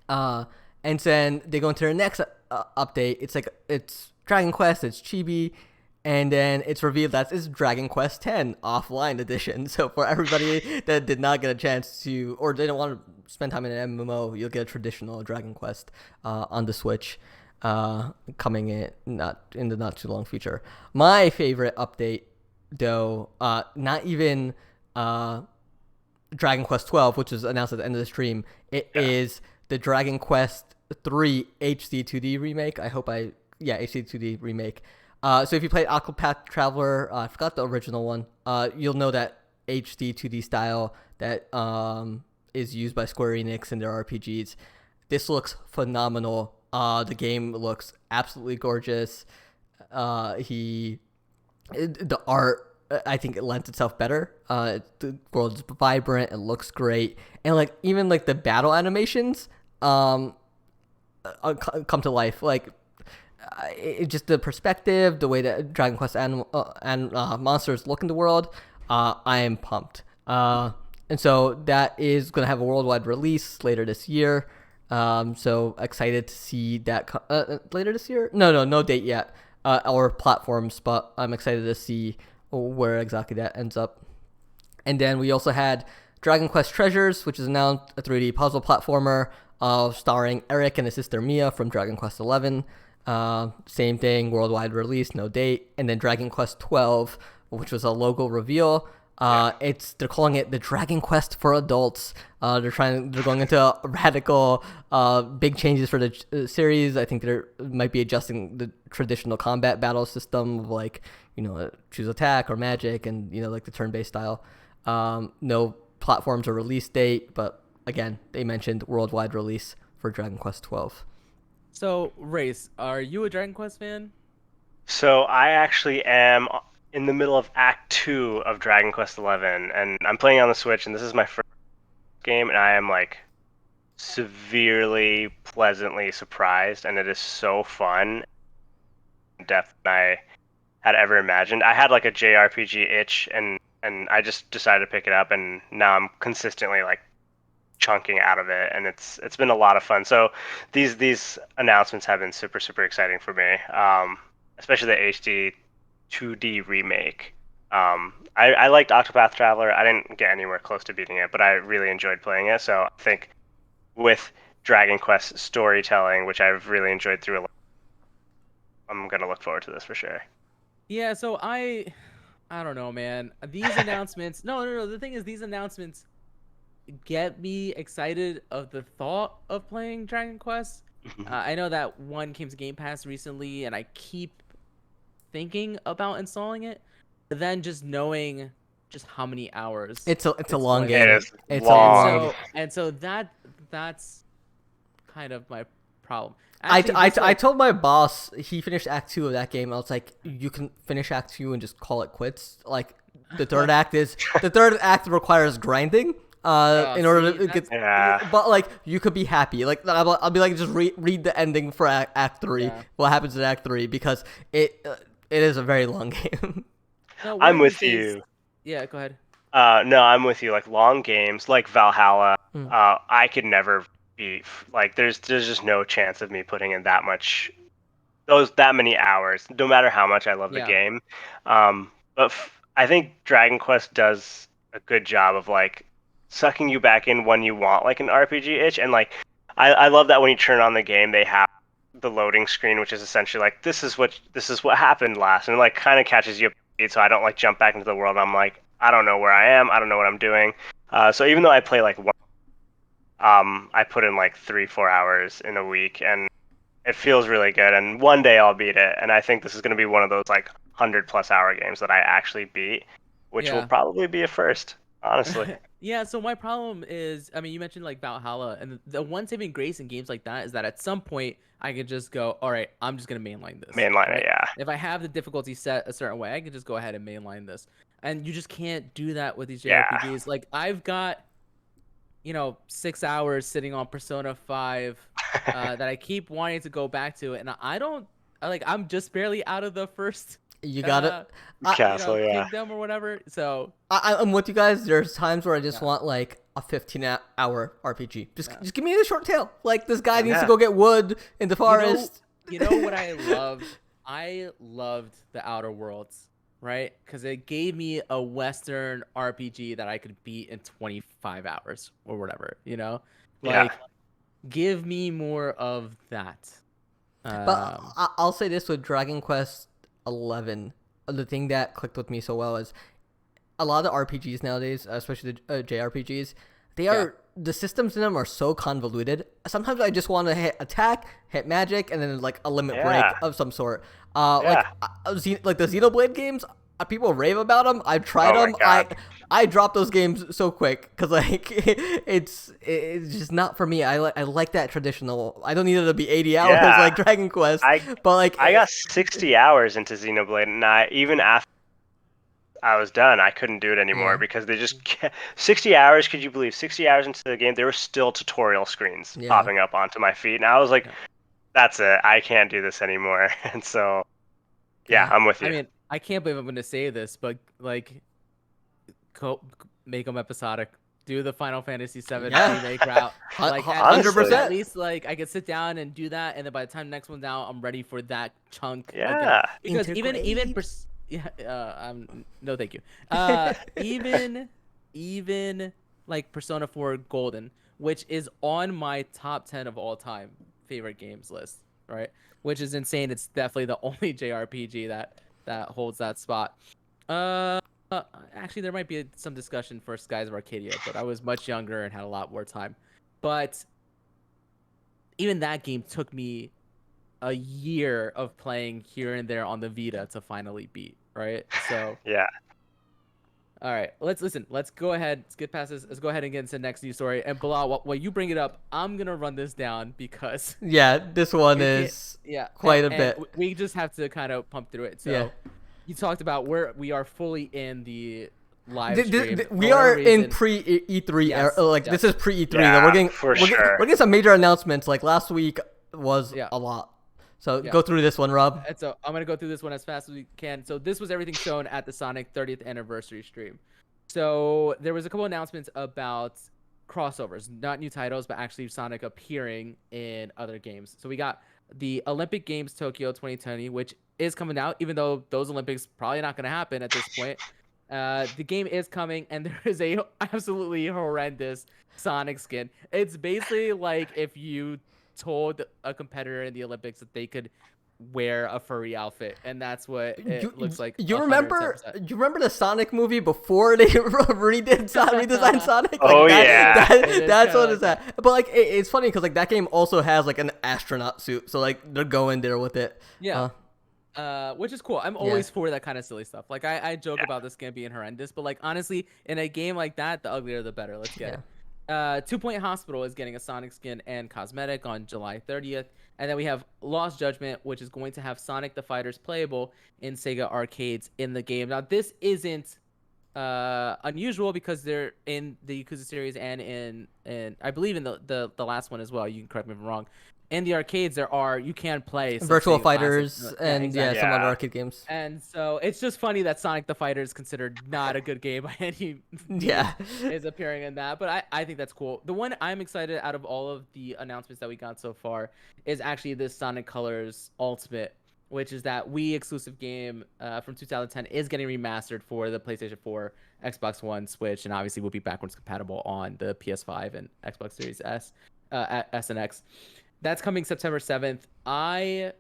And then they go into their next update. It's like it's Dragon Quest, it's Chibi, and then it's revealed that it's Dragon Quest X offline edition. So for everybody that did not get a chance to, or didn't want to spend time in an MMO, you'll get a traditional Dragon Quest on the Switch, coming in the not too long future. My favorite update, though, not even Dragon Quest 12, which was announced at the end of the stream. It is the Dragon Quest 3 HD 2D remake. HD 2D remake. So if you played Octopath Traveler, I forgot the original one. You'll know that HD 2D style that is used by Square Enix in their RPGs. This looks phenomenal. The game looks absolutely gorgeous. The art, I think it lends itself better. The world's vibrant. It looks great, and like even like the battle animations come to life. Like just the perspective, the way that Dragon Quest and monsters look in the world. I am pumped. And so that is going to have a worldwide release later this year. So excited to see that later this year. No date yet. Or platforms, but I'm excited to see where exactly that ends up. And then we also had Dragon Quest Treasures, which is now a 3D puzzle platformer starring Eric and his sister Mia from Dragon Quest XI. Same thing, worldwide release, no date. And then Dragon Quest 12, which was a logo reveal. They're calling it the Dragon Quest for adults. They're going into radical, big changes for the series. I think they might be adjusting the traditional combat battle system of like, choose attack or magic and, like the turn-based style. No platforms or release date, but again, they mentioned worldwide release for Dragon Quest 12.
So, Race, are you a Dragon Quest fan?
So I actually am in the middle of Act 2 of Dragon Quest XI, and I'm playing on the Switch, and this is my first game, and I am like severely pleasantly surprised, and it is so fun in depth than I had ever imagined. I had like a JRPG itch, and I just decided to pick it up, and now I'm consistently like chunking out of it, and it's been a lot of fun. So these announcements have been super exciting for me, especially the HD 2D remake. I liked Octopath Traveler. I didn't get anywhere close to beating it, but I really enjoyed playing it. So I think with Dragon Quest storytelling, which I've really enjoyed through a lot, I'm gonna look forward to this for sure.
Yeah, so I don't know, man. These announcements. No. The thing is, these announcements get me excited of the thought of playing Dragon Quest. I know that one came to Game Pass recently, and I keep thinking about installing it. But then just knowing just how many hours
It's a long
going
game.
It is
It's
long.
so that's kind of my problem.
I
Actually,
told my boss, he finished Act 2 of that game. I was like, you can finish Act 2 and just call it quits. Like the third act requires grinding. In order to get,
Yeah.
but like you could be happy. Like I'll be like, just read the ending for Act 3.
Yeah.
What happens in Act 3 because it is a very long game.
No,
I'm with you.
Yeah, go ahead.
No, I'm with you. Like long games, like Valhalla,
Mm.
I could never be like. There's just no chance of me putting in that many hours, no matter how much I love the
Yeah.
game. But I think Dragon Quest does a good job of like sucking you back in when you want like an RPG itch, and like I love that when you turn on the game, they have the loading screen, which is essentially like this is what happened last, and it like kind of catches you up to speed, so I don't like jump back into the world. I'm like, I don't know where I am. I don't know what I'm doing. So even though I play like one, I put in like 3-4 hours in a week, and it feels really good. And one day I'll beat it. And I think this is going to be one of those like 100+ hour games that I actually beat, which will
Yeah.
probably be a first, honestly.
Yeah, so my problem is, I mean, you mentioned like Valhalla, and the one saving grace in games like that is that at some point I could just go, all right, I'm just gonna mainline this.
Mainline it,
Right?
yeah.
If I have the difficulty set a certain way, I can just go ahead and mainline this. And you just can't do that with these
Yeah.
JRPGs. Like I've got, 6 hours sitting on Persona 5 that I keep wanting to go back to, and I'm just barely out of the first
You got it.
Castle, yeah.
Kingdom or whatever. So
I'm with you guys. There's times where I just
yeah,
want like a 15-hour RPG.
yeah.
Just give me the short tail. Like this guy needs to
Yeah.
go get wood in the
You know,
forest.
you know what I loved? I loved the Outer Worlds, right? Because it gave me a Western RPG that I could beat in 25 hours or whatever.
Yeah.
Like give me more of that.
But
Um,
I'll say this with Dragon Quest 11, the thing that clicked with me so well is a lot of the RPGs nowadays, especially the JRPGs, they are the systems in them are so convoluted. Sometimes I just want to hit attack, hit magic, and then like a limit break
Yeah.
of some sort.
Yeah.
Like the Xenoblade games, people rave about them. I've tried
Oh my
them.
god.
I drop those games so quick because like it's just not for me. I like that traditional. I don't need it to be 80 hours
Yeah.
like Dragon Quest,
I
but like
I got 60 hours into Xenoblade, and even after I was done, I couldn't do it anymore
yeah,
because they just 60 hours. Could you believe 60 hours into the game, there were still tutorial screens
yeah.
popping up onto my feed, and I was like,
yeah.
"That's it. I can't do this anymore." And so, yeah,
Yeah.
I'm with
I
you.
mean, I can't believe I'm going to say this, but like, make them episodic. Do the Final Fantasy VII
Yeah.
remake route. Like at least,
Honestly,
at
100%.
least like I could sit down and do that, and then by the time the next one's out, I'm ready for that chunk again.
yeah,
Because
Integrate.
yeah, no, thank you. Even like Persona 4 Golden, which is on my top 10 of all time favorite games list, right? Which is insane. It's definitely the only JRPG that holds that spot. Uh, Actually, there might be some discussion for Skies of Arcadia, but I was much younger and had a lot more time. But even that game took me a year of playing here and there on the Vita to finally beat, right? So,
yeah.
all right, let's listen. Let's go ahead. Let's get past this. Let's go ahead and get into the next news story. And Bilal, while you bring it up, I'm gonna run this down because
Yeah, this one
it get
is
yeah,
quite a
and
bit.
we just have to kind of pump through it.
Yeah.
So, you talked about where we are fully in the live stream. For
We
whatever
are in
reason,
pre E3 era.
yes,
Like
yes,
this is pre E3.
Yeah,
We're getting
for sure.
we're getting some major announcements. Like last week was
yeah.
a lot. So
Yeah.
go through this one, Rob.
And so I'm gonna go through this one as fast as we can. So this was everything shown at the Sonic 30th anniversary stream. So there was a couple announcements about crossovers, not new titles, but actually Sonic appearing in other games. So we got the Olympic Games Tokyo 2020, which is coming out, even though those Olympics probably not gonna happen at this point. The game is coming, and there is a absolutely horrendous Sonic skin. It's basically like if you told a competitor in the Olympics that they could wear a furry outfit, and that's what it looks like.
You remember
110%.
you remember the Sonic movie before they redesigned Sonic? Like
Oh,
that,
yeah.
It is
that's
kinda
what
like
it's at. But like it's funny because like that game also has like an astronaut suit, so like they're going there with it.
Yeah. Which is cool. I'm always for that kind of silly stuff. Like I joke
Yeah.
about this game being horrendous, but like honestly, in a game like that, the uglier the better. Let's get
Yeah.
it. 2 Point Hospital is getting a Sonic skin and cosmetic on July 30th. And then we have Lost Judgment, which is going to have Sonic the Fighters playable in Sega arcades in the game. Now, this isn't unusual because they're in the Yakuza series and in I believe in the last one as well. You can correct me if I'm wrong. In the arcades, you can play some
Virtual
Sega
Fighters
classics.
and
Exactly.
some other
Yeah.
arcade games.
And so it's just funny that Sonic the Fighter is considered not a good game by any means
Yeah.
is appearing in that. But I think that's cool. The one I'm excited out of all of the announcements that we got so far is actually this Sonic Colors Ultimate, which is that Wii exclusive game from 2010 is getting remastered for the PlayStation 4, Xbox One, Switch, and obviously will be backwards compatible on the PS5 and Xbox Series S and X. That's coming September 7th. I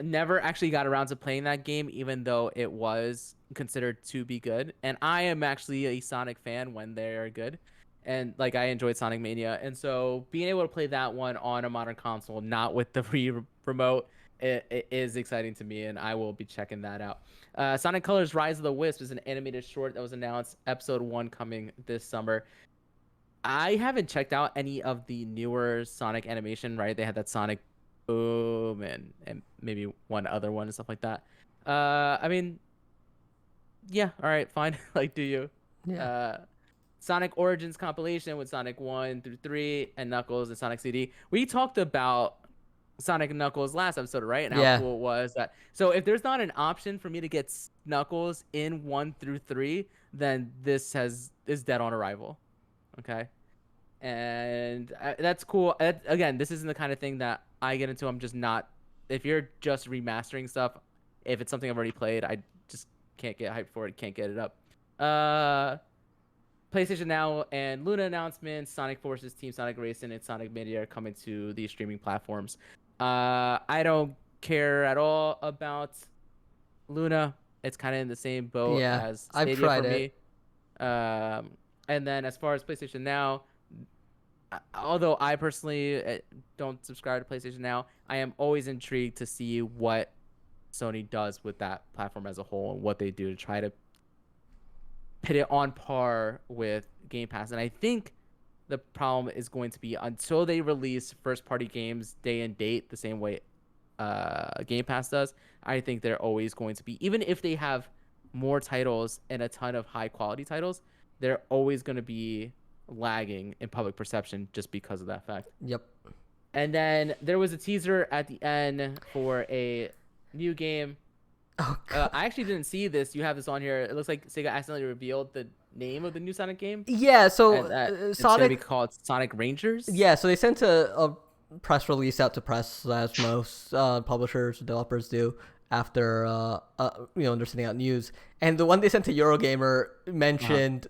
never actually got around to playing that game, even though it was considered to be good. And I am actually a Sonic fan when they are good. And like I enjoyed Sonic Mania. And so being able to play that one on a modern console, not with the remote, it is exciting to me, and I will be checking that out. Sonic Colors Rise of the Wisp is an animated short that was announced, episode 1 coming this summer. I haven't checked out any of the newer Sonic animation, right? They had that Sonic Boom and maybe one other one and stuff like that. I mean, yeah, all right, fine. Like, do you?
Yeah.
Sonic Origins compilation with Sonic 1 through 3 and Knuckles and Sonic CD. We talked about Sonic and Knuckles last episode, right? And how
Yeah.
cool it was that. So if there's not an option for me to get Knuckles in 1 through 3, then this is dead on arrival. Okay. And that's cool. Again, this isn't the kind of thing that I get into. I'm just not. If you're just remastering stuff, if it's something I've already played, I just can't get hyped for it. Can't get it up. PlayStation Now and Luna announcements. Sonic Forces, Team Sonic Racing, and Sonic Media are coming to these streaming platforms. I don't care at all about Luna. It's kind of in the same boat
Yeah,
as
I've
Stadia
tried
for
it.
me. And then as far as PlayStation Now, although I personally don't subscribe to PlayStation Now, I am always intrigued to see what Sony does with that platform as a whole and what they do to try to put it on par with Game Pass. And I think the problem is going to be until they release first-party games day and date the same way Game Pass does, I think they're always going to be, even if they have more titles and a ton of high-quality titles, they're always going to be lagging in public perception just because of that fact.
Yep.
And then there was a teaser at the end for a new game.
Oh god.
I actually didn't see this. You have this on here. It looks like Sega accidentally revealed the name of the new Sonic game.
Yeah. So
And it's going to be
Sonic.
called Sonic Rangers.
Yeah. So they sent a press release out to press, as most publishers, developers do after they're sending out news. And the one they sent to Eurogamer mentioned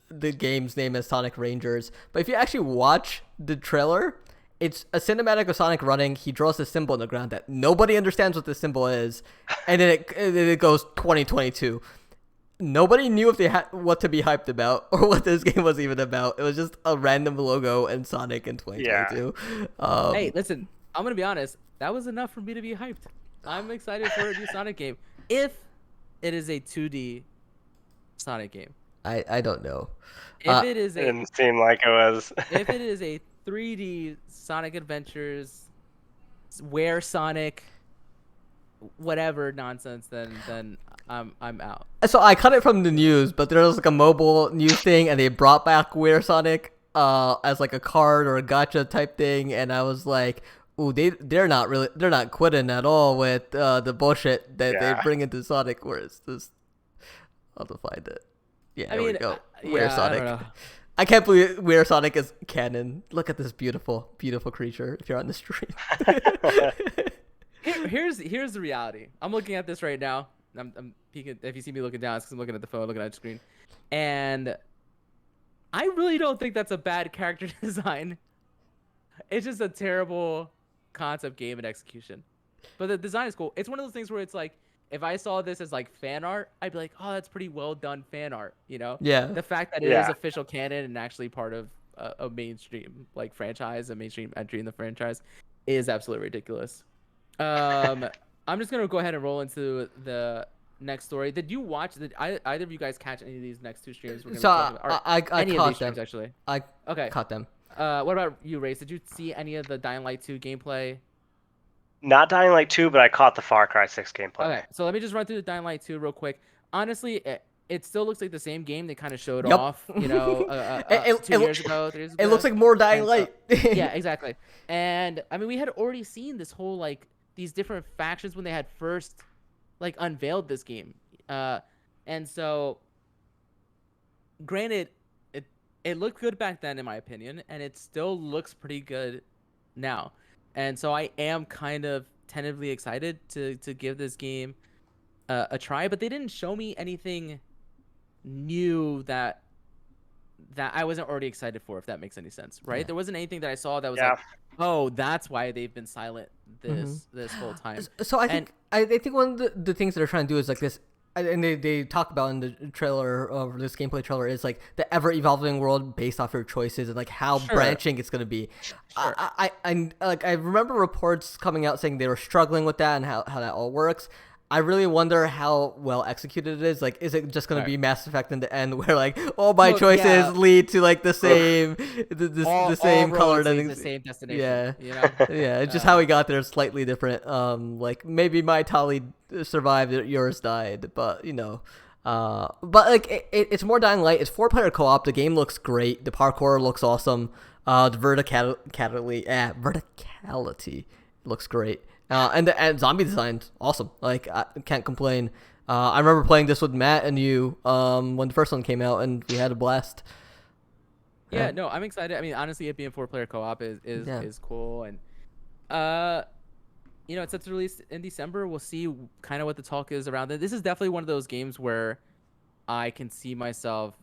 the game's name as Sonic Rangers. But if you actually watch the trailer, it's a cinematic of Sonic running. He draws a symbol in the ground that nobody understands what the symbol is, and then it goes 2022. Nobody knew if they had what to be hyped about or what this game was even about. It was just a random logo and Sonic in 2022.
Hey, listen, I'm gonna be honest. That was enough for me to be hyped. I'm excited for a new Sonic game. If it is a 2D Sonic game.
I don't know.
If it is
It didn't seem like it was.
if it is a 3D Sonic Adventures, where Sonic, whatever nonsense, then I'm out.
So I cut it from the news, but there was like a mobile news thing, and they brought back Where Sonic as like a card or a gotcha type thing, and I was like, ooh, they're not quitting at all with the bullshit that they bring into Sonic. Where it's just, I'll have to find it. Yeah, there we go. Where Sonic.
I don't know.
I can't believe Where Sonic is canon. Look at this beautiful, beautiful creature. If you're on the street.
Here's the reality. I'm looking at this right now. I'm peeking. If you see me looking down, it's because I'm looking at the phone, looking at the screen, and I really don't think that's a bad character design. It's just a terrible concept game and execution. But the design is cool. It's one of those things where it's like, if I saw this as like fan art, I'd be like, oh, that's pretty well done fan art, you know?
Yeah.
The fact that it is official canon and actually part of a mainstream like franchise, a mainstream entry in the franchise, is absolutely ridiculous. I'm just gonna go ahead and roll into the next story. Did you watch? Did either of you guys catch any of these next two streams?
So I
any
caught
of these
them.
streams actually.
I
Okay.
caught them.
What about you, Race? Did you see any of the Dying Light 2 gameplay?
Not Dying Light 2, but I caught the Far Cry 6 gameplay.
Okay, so let me just run through the Dying Light 2 real quick. Honestly, it still looks like the same game they kind of showed off, you know, 2 years ago, 3 years ago.
It looks like more Dying Light.
Yeah, exactly. And I mean, we had already seen this whole like these different factions when they had first like unveiled this game. And so granted, it looked good back then in my opinion, and it still looks pretty good now. And so I am kind of tentatively excited to give this game a try, but they didn't show me anything new that I wasn't already excited for, if that makes any sense, right?
Yeah.
There wasn't anything that I saw that was like, oh, that's why they've been silent this whole time.
So I think one of the things that they're trying to do is like this, and they talk about in the trailer of this gameplay trailer, is like the ever evolving world based off your choices and like how branching it's gonna be.
Sure.
I remember reports coming out saying they were struggling with that and how that all works. I really wonder how well executed it is. Like, is it just going to be Mass Effect in the end, where like all my choices lead to like the same, the same color,
the same destination?
Yeah,
you know?
Yeah. It's just how we got there is slightly different. Like maybe my Tali survived, yours died, but you know. But like it's more Dying Light. It's 4-player co-op. The game looks great. The parkour looks awesome. The verticality looks great. And zombie design's awesome. Like I can't complain. I remember playing this with Matt and you when the first one came out, and we had a blast.
Yeah, no, I'm excited. I mean, honestly, it being 4-player co-op
Yeah.
is cool, and uh, it's set to release in December. We'll see kind of what the talk is around it. This is definitely one of those games where I can see myself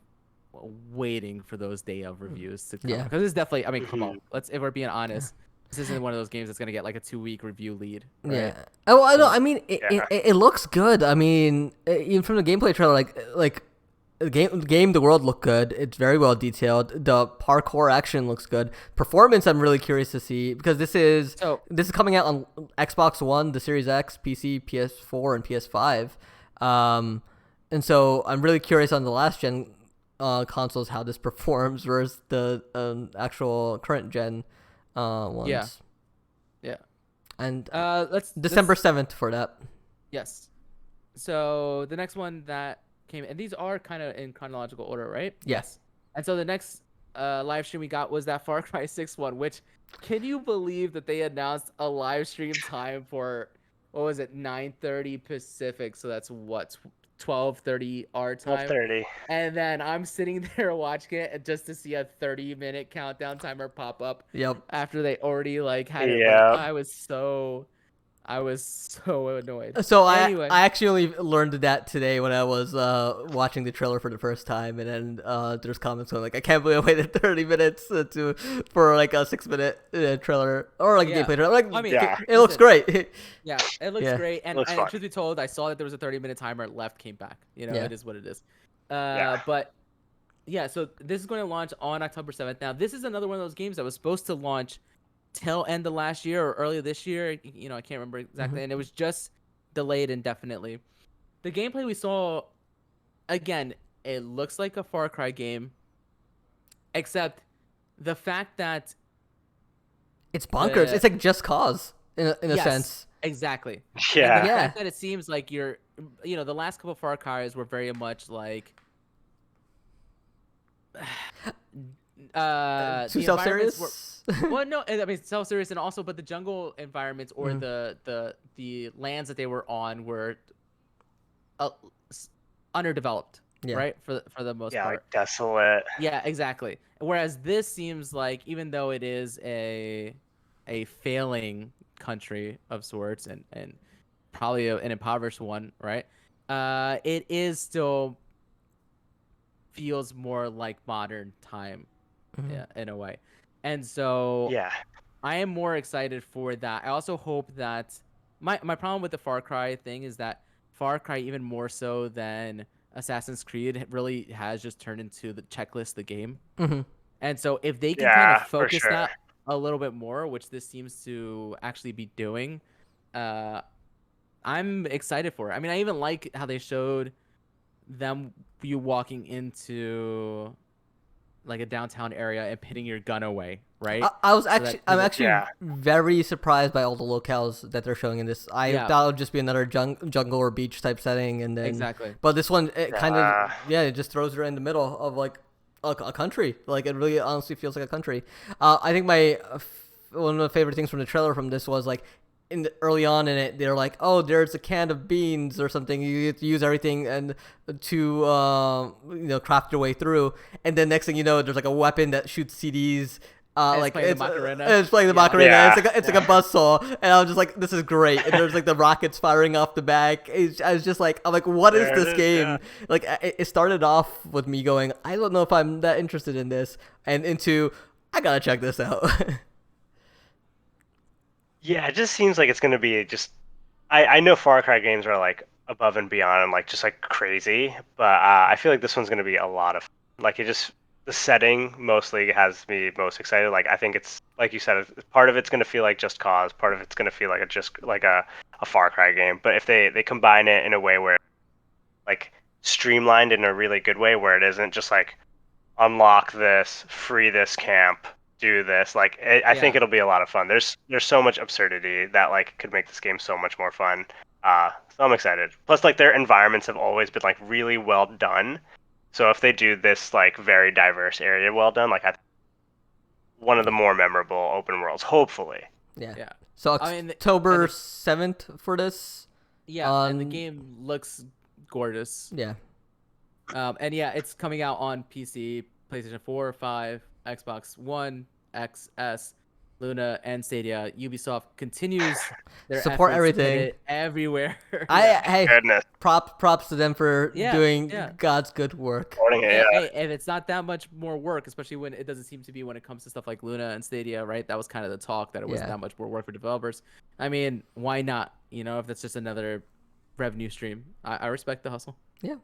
waiting for those day of reviews to come
Yeah.
because it's definitely. I mean, come
Hmm.
on, if we're being honest, this isn't one of those games that's gonna get like a 2-week review lead,
Yeah.
right?
Oh, I know.
So
I mean,
Yeah.
it looks good. I mean, even from the gameplay trailer, like the world looked good. It's very well detailed. The parkour action looks good. Performance, I'm really curious to see because
so
this is coming out on Xbox One, the Series X, PC, PS4, and PS5. Um, and so I'm really curious on the last gen consoles how this performs versus the actual current gen
yeah,
ones.
yeah.
And
Let's
December 7th for that.
yes. So the next one that came, and these are kind of in chronological order, right?
Yeah.
Yes. And so the next live stream we got was that Far Cry 6 one, which can you believe that they announced a live stream time for what was it, 9:30 Pacific? So that's what 12:30 our time.
12:30.
And then I'm sitting there watching it and just to see a 30-minute countdown timer pop up
Yep.
after they already like had it running.
Yeah.
I was so annoyed.
So
Anyway,
I actually only learned that today when I was watching the trailer for the first time, and then there's comments going like, "I can't believe I waited 30 minutes for like a 6 minute trailer or like a
yeah.
gameplay trailer." Like
I mean,
Yeah.
it looks
listen,
great.
yeah, it looks
Yeah.
great. And,
Looks
and
fun.
truth be told, I saw that there was a 30-minute timer left, came back.
Yeah.
It is what it is.
Yeah.
But yeah, so this is going to launch on October 7th. Now, this is another one of those games that was supposed to launch till end of last year or earlier this year. I can't remember exactly. And it was just delayed indefinitely. The gameplay we saw, again, it looks like a Far Cry game, except the fact that
It's bonkers. It's like Just Cause in a
yes,
sense.
exactly. And the
Yeah.
Yeah.
fact that it seems like the last couple Far Cry's were very much like
Too
the
self
environments were
serious.
well, no, I mean self-serious, and also, but the jungle environments or
Mhm.
the lands that they were on were uh, underdeveloped,
Yeah.
right? For the most
Yeah.
part.
Like desolate.
Yeah, exactly. Whereas this seems like, even though it is a failing country of sorts and probably an impoverished one, right? It is still feels more like modern time,
Mhm.
yeah, in a way. And so
Yeah.
I am more excited for that. I also hope that my problem with the Far Cry thing is that Far Cry, even more so than Assassin's Creed, really has just turned into the checklist the game.
Mhm.
And so if they can kind of
Yeah. For
focus
sure.
that a little bit more, which this seems to actually be doing, uh, I'm excited for it. I mean, I even like how they showed you walking into like a downtown area and pitting your gun away, right? So that
I'm
people,
actually
Yeah.
very surprised by all the locales that they're showing in this. I
yeah,
thought it would just be another jungle or beach type setting, and then
exactly.
but this one it kind of
Yeah.
it just throws her in the middle of like a country. Like it really honestly feels like a country. I think one of my favorite things from the trailer from this was like early on in it, they're like, "Oh, there's a can of beans or something. You have to use everything and to craft your way through." And then next thing you know, there's like a weapon that shoots CDs.
And
Like
playing the
it's
Macarena.
it's playing the
Yeah.
Macarena.
Yeah.
It's like a buzzsaw, and I was just like, "This is great." And there's like the rockets firing off the back. I was just like, "I'm like, what is
There
this
it is,
game?"
yeah.
Like it started off with me going, "I don't know if I'm that interested in this," and into, "I gotta check this out."
Yeah. It just seems like it's gonna be just. I know Far Cry games are like above and beyond and like just like crazy, but I feel like this one's gonna be a lot of fun. Like it just the setting mostly has me most excited. Like I think it's like you said, part of it's gonna feel like Just Cause, part of it's gonna feel like a Far Cry game. But if they combine it in a way where like streamlined in a really good way, where it isn't just like unlock this, free this camp, do this. Like I think
Yeah.
it'll be a lot of fun. There's so much absurdity that like could make this game so much more fun. So I'm excited. Plus, like their environments have always been like really well done. So if they do this like very diverse area well done, like one of the more memorable open worlds, hopefully.
Yeah.
Yeah.
So
I mean,
October 7th for this.
yeah, and the game looks gorgeous.
Yeah.
And yeah, it's coming out on PC, PlayStation 4, 5, Xbox One, XS, Luna, and Stadia. Ubisoft continues their
Support
efforts to put
everything.
it everywhere.
Hey,
Goodness.
props to them for
Yeah,
doing
yeah.
God's good work.
Morning,
Hey,
yeah.
hey, and it's not that much more work, especially when it doesn't seem to be when it comes to stuff like Luna and Stadia, right? That was kind of the talk, that it wasn't
Yeah.
that much more work for developers. I mean, why not? You know, if that's just another revenue stream, I respect the hustle.
Yeah.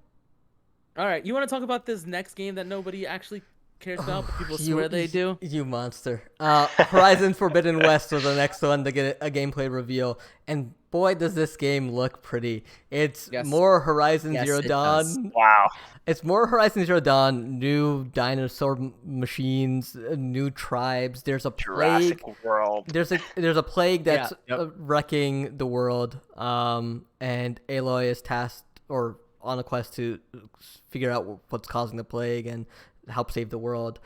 All right, you want to talk about this next game that nobody actually cares about, but people swear they do?
You monster. Horizon Forbidden West was the next one to get a gameplay reveal, and boy, does this game look pretty. It's
Yes.
more Horizon
Yes,
Zero
it
Dawn.
does.
Wow.
It's more Horizon Zero Dawn, new dinosaur machines, new tribes. There's a plague.
Jurassic World.
There's a plague that's
Yeah, yep.
wrecking the world. And Aloy is tasked or on a quest to figure out what's causing the plague and help save the world.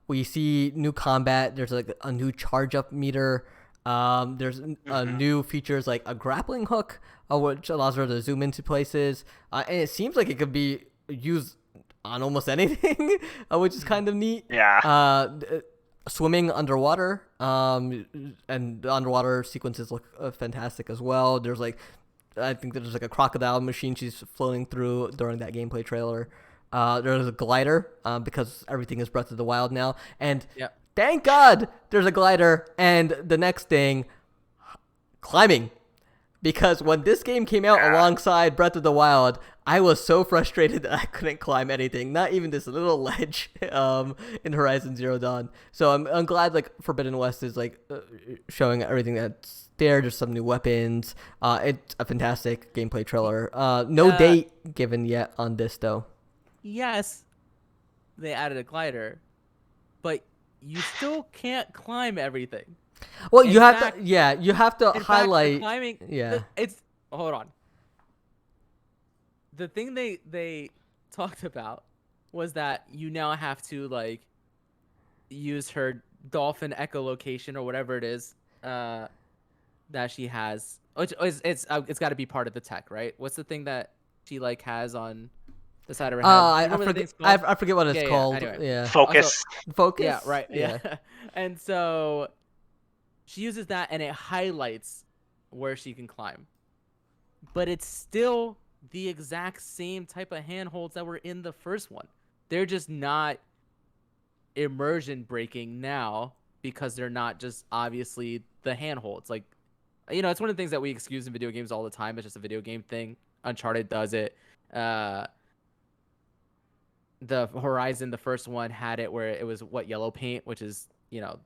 We see new combat. There's like a new charge up meter. There's new features like a grappling hook, which allows her to zoom into places. And it seems like it could be used on almost anything, which is kind of neat.
Yeah.
Swimming underwater, and the underwater sequences look fantastic as well. I think there's like a crocodile machine she's floating through during that gameplay trailer. There's a glider, because everything is Breath of the Wild now. And
Yep.
thank God there's a glider. And the next thing, climbing. Because when this game came out alongside Breath of the Wild, I was so frustrated that I couldn't climb anything, not even this little ledge in Horizon Zero Dawn. So I'm glad like Forbidden West is like showing everything that's there. There's some new weapons. It's a fantastic gameplay trailer. No date given yet on this though.
Yes, they added a glider, but you still can't climb everything.
Well,
In
you have
fact-
to, you have to
In fact, the
highlight.
climbing.
Yeah.
Hold on. The thing they talked about was that you now have to like use her dolphin echolocation or whatever it is that she has. Which is it's got to be part of the tech, right? What's the thing that she like has on the side of her head? Do you
I
remember the
forget.
thing's called?
I forget what it's
Yeah,
called.
anyway.
Yeah.
Focus.
Focus.
Yeah, right. Yeah. And so she uses that and it highlights where she can climb. But it's still the exact same type of handholds that were in the first one. They're just not immersion breaking now because they're not just obviously the handholds. Like, you know, it's one of the things that we excuse in video games all the time. It's just a video game thing. Uncharted does it. The Horizon, the first one, had it where it was yellow paint, which is, you know,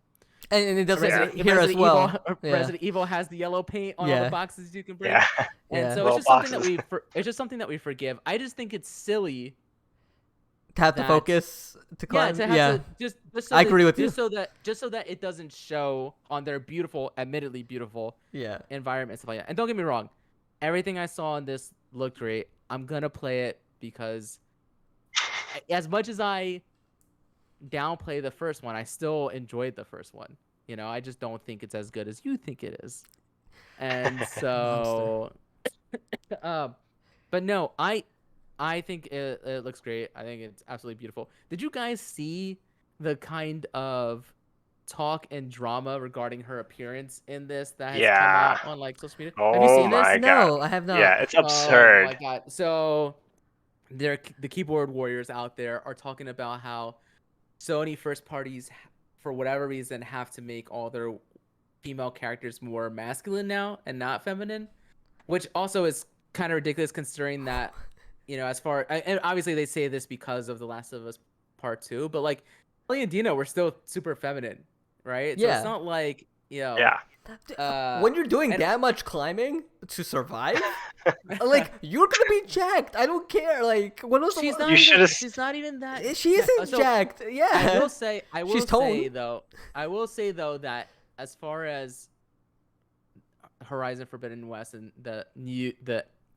And it does it
Resident-
here as well.
Evil,
Yeah.
Resident Evil has the yellow paint on all
Yeah.
the boxes you can bring.
Yeah.
And
Yeah.
so
Little
it's just something that
boxes.
it's just something that we forgive. I just think it's silly.
To have to
that-
focus to climb.
Yeah, to have to just so
I
that,
agree with you.
just so that it doesn't show on their beautiful, admittedly beautiful
Yeah.
environment and stuff like that. And don't get me wrong, everything I saw in this looked great. I'm gonna play it because as much as I downplay the first one, I still enjoyed the first one. You know, I just don't think it's as good as you think it is. And so, but no, I think it looks great. I think it's absolutely beautiful. Did you guys see the kind of talk and drama regarding her appearance in this that has come
Yeah.
out on like social media?
Oh
Have you seen
my
this?
God.
No, I have not.
Yeah, it's
Oh
absurd.
my god! So, the keyboard warriors out there are talking about how Sony first parties, for whatever reason, have to make all their female characters more masculine now and not feminine, which also is kind of ridiculous considering that, you know, and obviously they say this because of The Last of Us Part 2, but like Ellie and Dina were still super feminine, right? So
Yeah.
it's not like, you know,
Yeah.
When you're doing
and-
that much climbing to survive, like you're gonna be jacked. I don't care. Like when was the
she's
la-
not
You
even,
should've-
she's not even that.
She isn't
So,
jacked. Yeah.
I will say
She's toned.
I will say though that as far as Horizon Forbidden West and the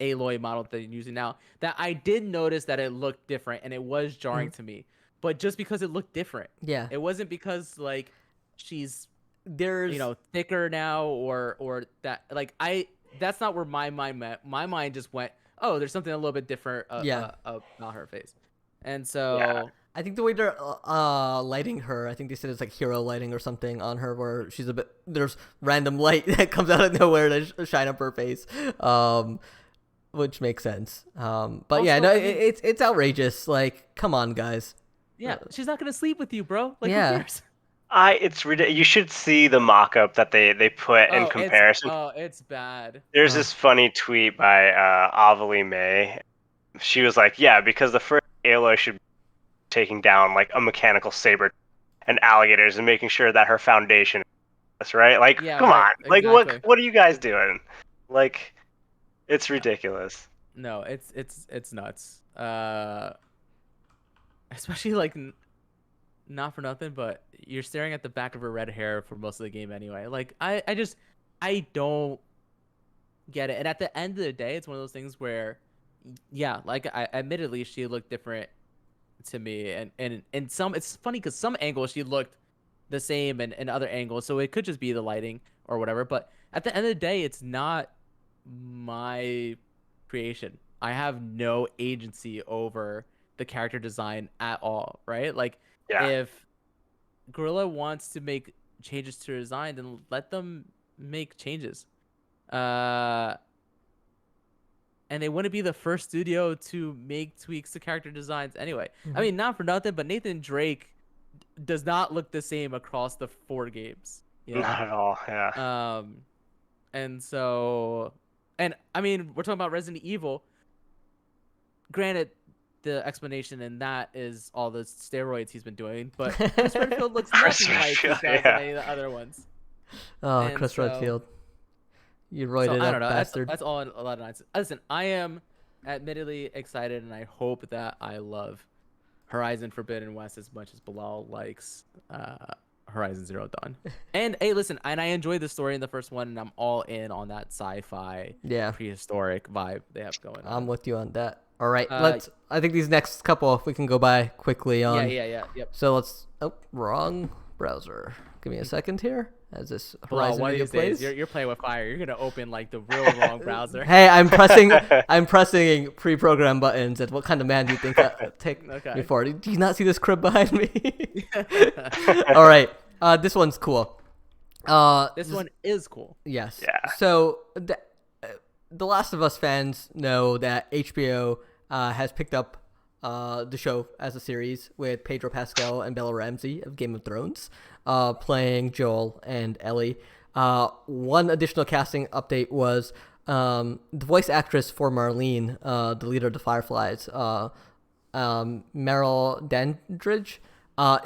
Aloy model that they're using now, that I did notice that it looked different and it was jarring to me. But just because it looked different.
Yeah.
It wasn't because like she's
there's
thicker now, or that like that's not where my mind met. My mind just went, oh, there's something a little bit different
yeah.
about her face, and
Yeah.
so
I think the way they're lighting her, I think they said it's like hero lighting or something on her, where she's a bit there's random light that comes out of nowhere to shine up her face, which makes sense. But yeah,
Also,
no,
I mean,
it's outrageous. Like, come on, guys.
yeah, she's not gonna sleep with you, bro. Like, who
Yeah.
cares?
It's ridiculous. You should see the mock-up that they put in comparison.
It's bad.
There's
Uh,
this funny tweet by Avalie May. She was like, "Yeah, because the first Aloy should be taking down like a mechanical saber and alligators and making sure that her foundation is right. Like,
Yeah,
come
right,
on. Like,
exactly.
what are you guys doing? Like, it's ridiculous."
No, it's nuts. Especially like not for nothing, but you're staring at the back of her red hair for most of the game anyway. Like I don't get it. And at the end of the day, it's one of those things where, yeah, like I admittedly she looked different to me, and some it's funny because some angles she looked the same, and other angles, so it could just be the lighting or whatever. But at the end of the day, it's not my creation. I have no agency over the character design at all, right? Like
Yeah.
if Gorilla wants to make changes to her design, then let them make changes. Uh, and they wouldn't be the first studio to make tweaks to character designs anyway. I mean, not for nothing, but Nathan Drake does not look the same across the 4 games.
Not at all. Yeah.
And so, and I mean, we're talking about Resident Evil. Granted, the explanation in that is all the steroids he's been doing, but Chris Redfield looks
Chris
nothing like he
Redfield,
does in
yeah.
any of the other ones.
Oh,
And
Chris Redfield. You
so
roided
I
up
don't know.
bastard.
That's all a lot of nights. Listen, I am admittedly excited, and I hope that I love Horizon Forbidden West as much as Bilal likes Horizon Zero Dawn. And hey, listen, and I enjoyed the story in the first one, and I'm all in on that sci-fi,
Yeah.
prehistoric vibe they have going on.
I'm with you on that. All right,
Uh,
I think these next couple we can go by quickly on.
Yeah. Yep.
So let's. Oh, wrong browser. Give me a second here. As this
Bilal,
Horizon
one of
video
these
plays.
days, you're playing with fire. You're gonna open like the real wrong browser.
Hey, I'm pressing pre-programmed buttons. And what kind of man do you think I take
Okay.
me for? Do you not see this crib behind me? All right, this one's cool.
This one is cool.
Yes.
Yeah.
So the Last of Us fans know that HBO has picked up the show as a series with Pedro Pascal and Bella Ramsey of Game of Thrones playing Joel and Ellie. One additional casting update was the voice actress for Marlene, the leader of the Fireflies, Meryl Dandridge.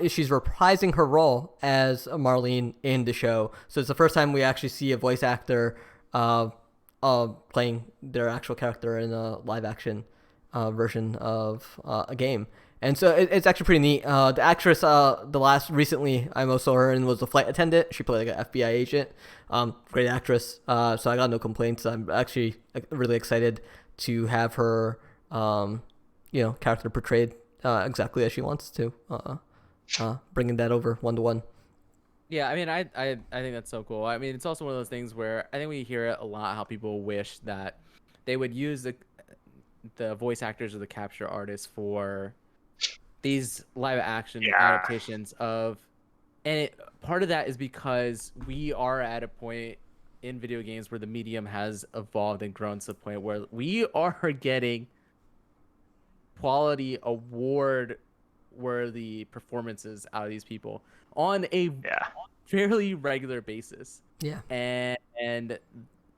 She's reprising her role as Marlene in the show. So it's the first time we actually see a voice actor playing their actual character in a live action version of a game. And so it's actually pretty neat. The actress, the last recently I most saw her in was a flight attendant. She played like an FBI agent. Great actress. So I got no complaints. I'm actually really excited to have her, character portrayed exactly as she wants to. Bringing that over 1-to-1.
Yeah, I mean, I think that's so cool. I mean, it's also one of those things where I think we hear it a lot how people wish that they would use the voice actors or the capture artists for these live action adaptations of, and part of that is because we are at a point in video games where the medium has evolved and grown to the point where we are getting quality award worthy performances out of these people on a fairly regular basis.
Yeah.
And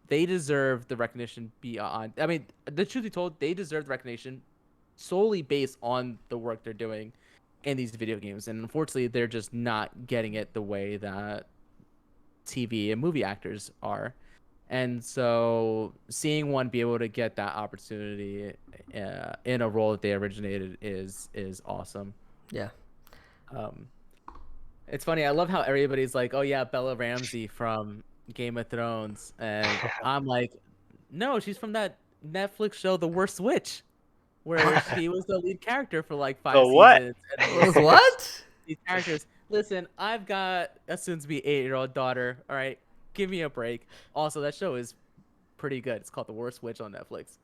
they deserve the recognition beyond. I mean, the truth be told, they deserve the recognition solely based on the work they're doing in these video games. And unfortunately, they're just not getting it the way that TV and movie actors are. And so seeing one be able to get that opportunity in a role that they originated is awesome.
Yeah.
It's funny. I love how everybody's like, "Oh yeah, Bella Ramsey from Game of Thrones," and I'm like, "No, she's from that Netflix show, The Worst Witch, where she was the lead character for like 5
The what?
seasons." And
What?
these characters, Listen, I've got a soon-to-be 8-year-old daughter. All right, give me a break. Also, that show is pretty good. It's called The Worst Witch on Netflix.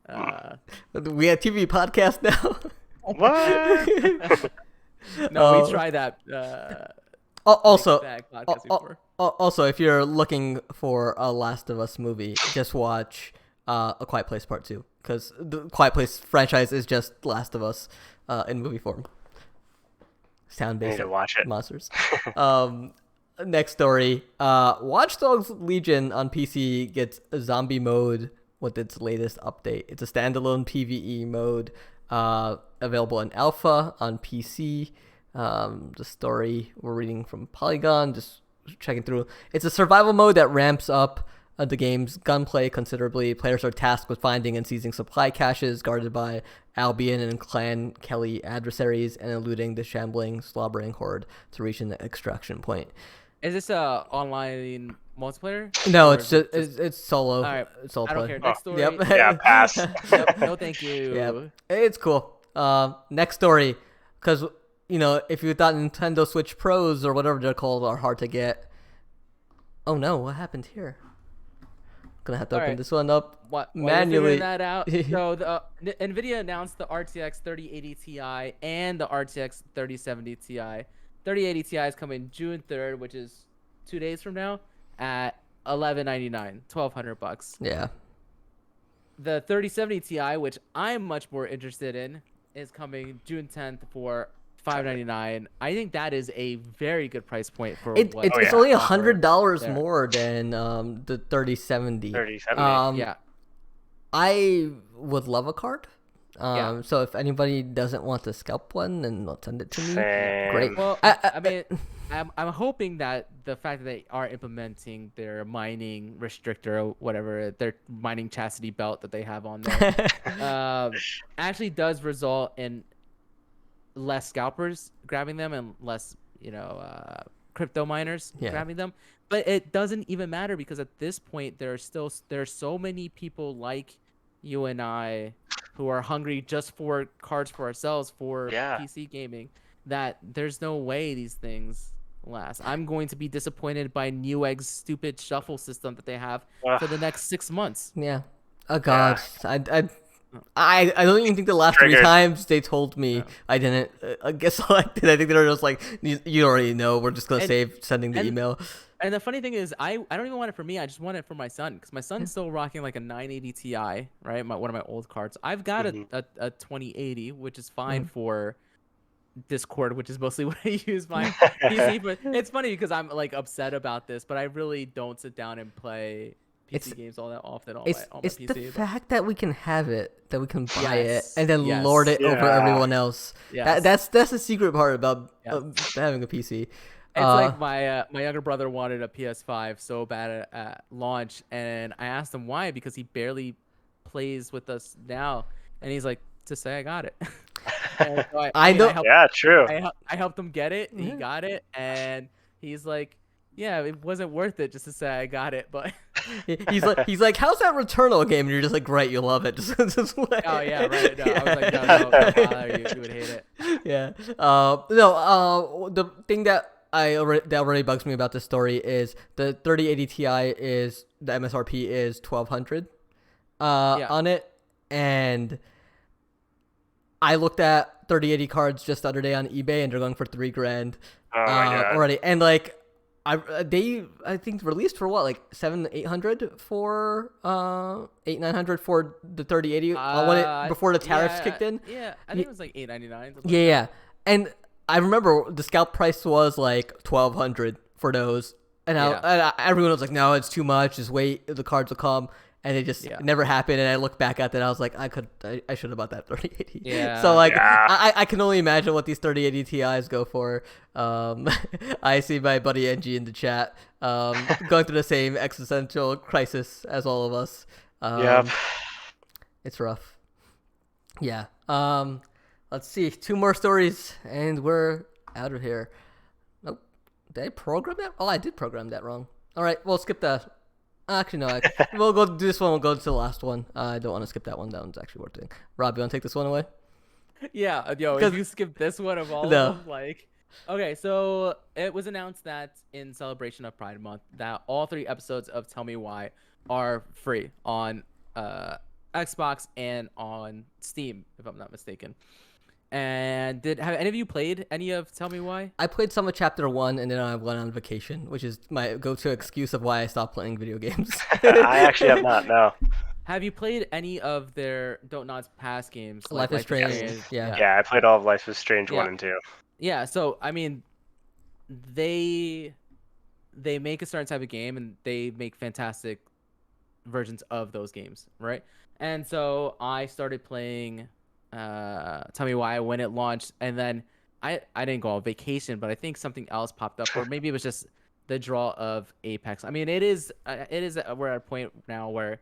Uh,
We have TV podcast now.
What?
no, we
Uh,
tried that.
Also,
Bag podcast before.
also, if you're looking for a Last of Us movie, just watch A Quiet Place Part 2, because the Quiet Place franchise is just Last of Us in movie form.
I need
Sound-based
to watch it.
monsters. Next story. Watch Dogs Legion on PC gets a zombie mode with its latest update. It's a standalone PvE mode available in alpha on PC. The story we're reading from Polygon, just checking through. It's a survival mode that ramps up the game's gunplay considerably. Players are tasked with finding and seizing supply caches guarded by Albion and Clan Kelly adversaries and eluding the shambling, slobbering horde to reach an extraction point.
Is this a online multiplayer?
No,
Or
it's
is
just
it
it's solo.
All right,
It's solo
I don't
play.
care. Next story.
Yep.
Yeah, pass.
Yep, no, thank you.
Yep. It's cool. Next story, because if you thought Nintendo Switch Pros or whatever they're called are hard to get. Oh no, what happened here? Gonna have to
All
open
right.
this one up
While you're
manually.
figuring that out, so the NVIDIA announced the RTX 3080 Ti and the RTX 3070 Ti. 3080 Ti is coming June 3rd, which is 2 days from now, at $1199, $1,200.
Yeah.
The 3070 Ti, which I'm much more interested in, is coming June 10th for $599. I think that is a very good price point for
It's
what
it's
yeah.
only
they offer
$100
there.
more than the 3070.
3070.
Yeah.
I would love a card.
Yeah.
So if anybody doesn't want to scalp one, then they'll send it to me.
Same.
Great.
Well,
I-
I mean, I'm hoping that the fact that they are implementing their mining restrictor or whatever, their mining chastity belt that they have on there, actually does result in less scalpers grabbing them and less, crypto miners
Yeah.
grabbing them. But it doesn't even matter because at this point there's so many people like you and I who are hungry just for cards for ourselves for
Yeah.
PC gaming that there's no way these things last. I'm going to be disappointed by Newegg's stupid shuffle system that they have for the next 6 months.
Yeah. Oh God. I don't even think the last
Triggered.
3 times they told me
Yeah.
I didn't get selected. I think they were just like, you already know. We're just gonna
And-
save sending the
and-
email.
And the funny thing is, I don't even want it for me. I just want it for my son because my son's still rocking like a 980 Ti, right? One of my old cards. I've got a 2080, which is fine for Discord, which is mostly what I use my PC. But it's funny because I'm like upset about this, but I really don't sit down and play PC games all that often on
It's
my
it's
PC.
the fact that we can have it, that we can buy
Yes,
it, and then
yes.
lord it over
Yeah.
everyone else.
Yes.
That's the secret part about
Yes.
having a PC.
It's like my younger brother wanted a PS5 so bad at launch, and I asked him why because he barely plays with us now, and he's like, to say I got it. And so
I know-
Yeah, true.
I helped him get it. He got it, and he's like, yeah, it wasn't worth it just to say I got it, but
he's like, how's that Returnal game? And you're just like, great, you love it. Just play.
oh yeah, right. No, I was like, no, don't bother. You would hate it.
Yeah. No. The thing that already bugs me about this story is the 3080 Ti is the MSRP is 1,200 on it, and I looked at 3080 cards just the other day on eBay, and they're going for $3 grand
Oh my God.
already. And like, I think released for what, like 700-800 for 800-900 for the 3080 before the tariffs kicked in.
Yeah, I think it was like $899.
Yeah. And I remember the scalp price was like 1,200 for those, and everyone was like, "No, it's too much. Just wait, the cards will come." And it just never happened. And I look back at that, I was like, I should have bought that 3080.
Yeah.
So like,
Yeah.
I can only imagine what these 3080 Ti's go for. I see my buddy NG in the chat, going through the same existential crisis as all of us.
Yep.
It's rough. Yeah. Let's see. 2 more stories, and we're out of here. Nope. Did I program that? Oh, I did program that wrong. All right. We'll skip that. Actually, no. We'll go do this one. We'll go to the last one. I don't want to skip that one. That one's actually worth doing. Rob, you want to take this one away?
Yeah, yo, if you skip this one of all
No.
of them, like, Okay, so it was announced that in celebration of Pride Month, that all 3 episodes of Tell Me Why are free on uh, Xbox and on Steam, if I'm not mistaken. And have any of you played any of Tell Me Why?
I played some of chapter 1 and then I went on vacation, which is my go-to excuse of why I stopped playing video games.
I actually have not. No.
Have you played any of their Don't Nod's past games, like
Life is
Life is
Yes.
Strange,
Strange?
yeah.
Yeah,
Yeah, I played all of Life is Strange
yeah,
1 and 2.
yeah. So I mean, they they make a certain type of game, and they make fantastic versions of those games, right? And so I started playing Tell Me Why when it launched, and then I didn't go on vacation, but I think something else popped up, or maybe it was just the draw of Apex. I mean, we're at a point now where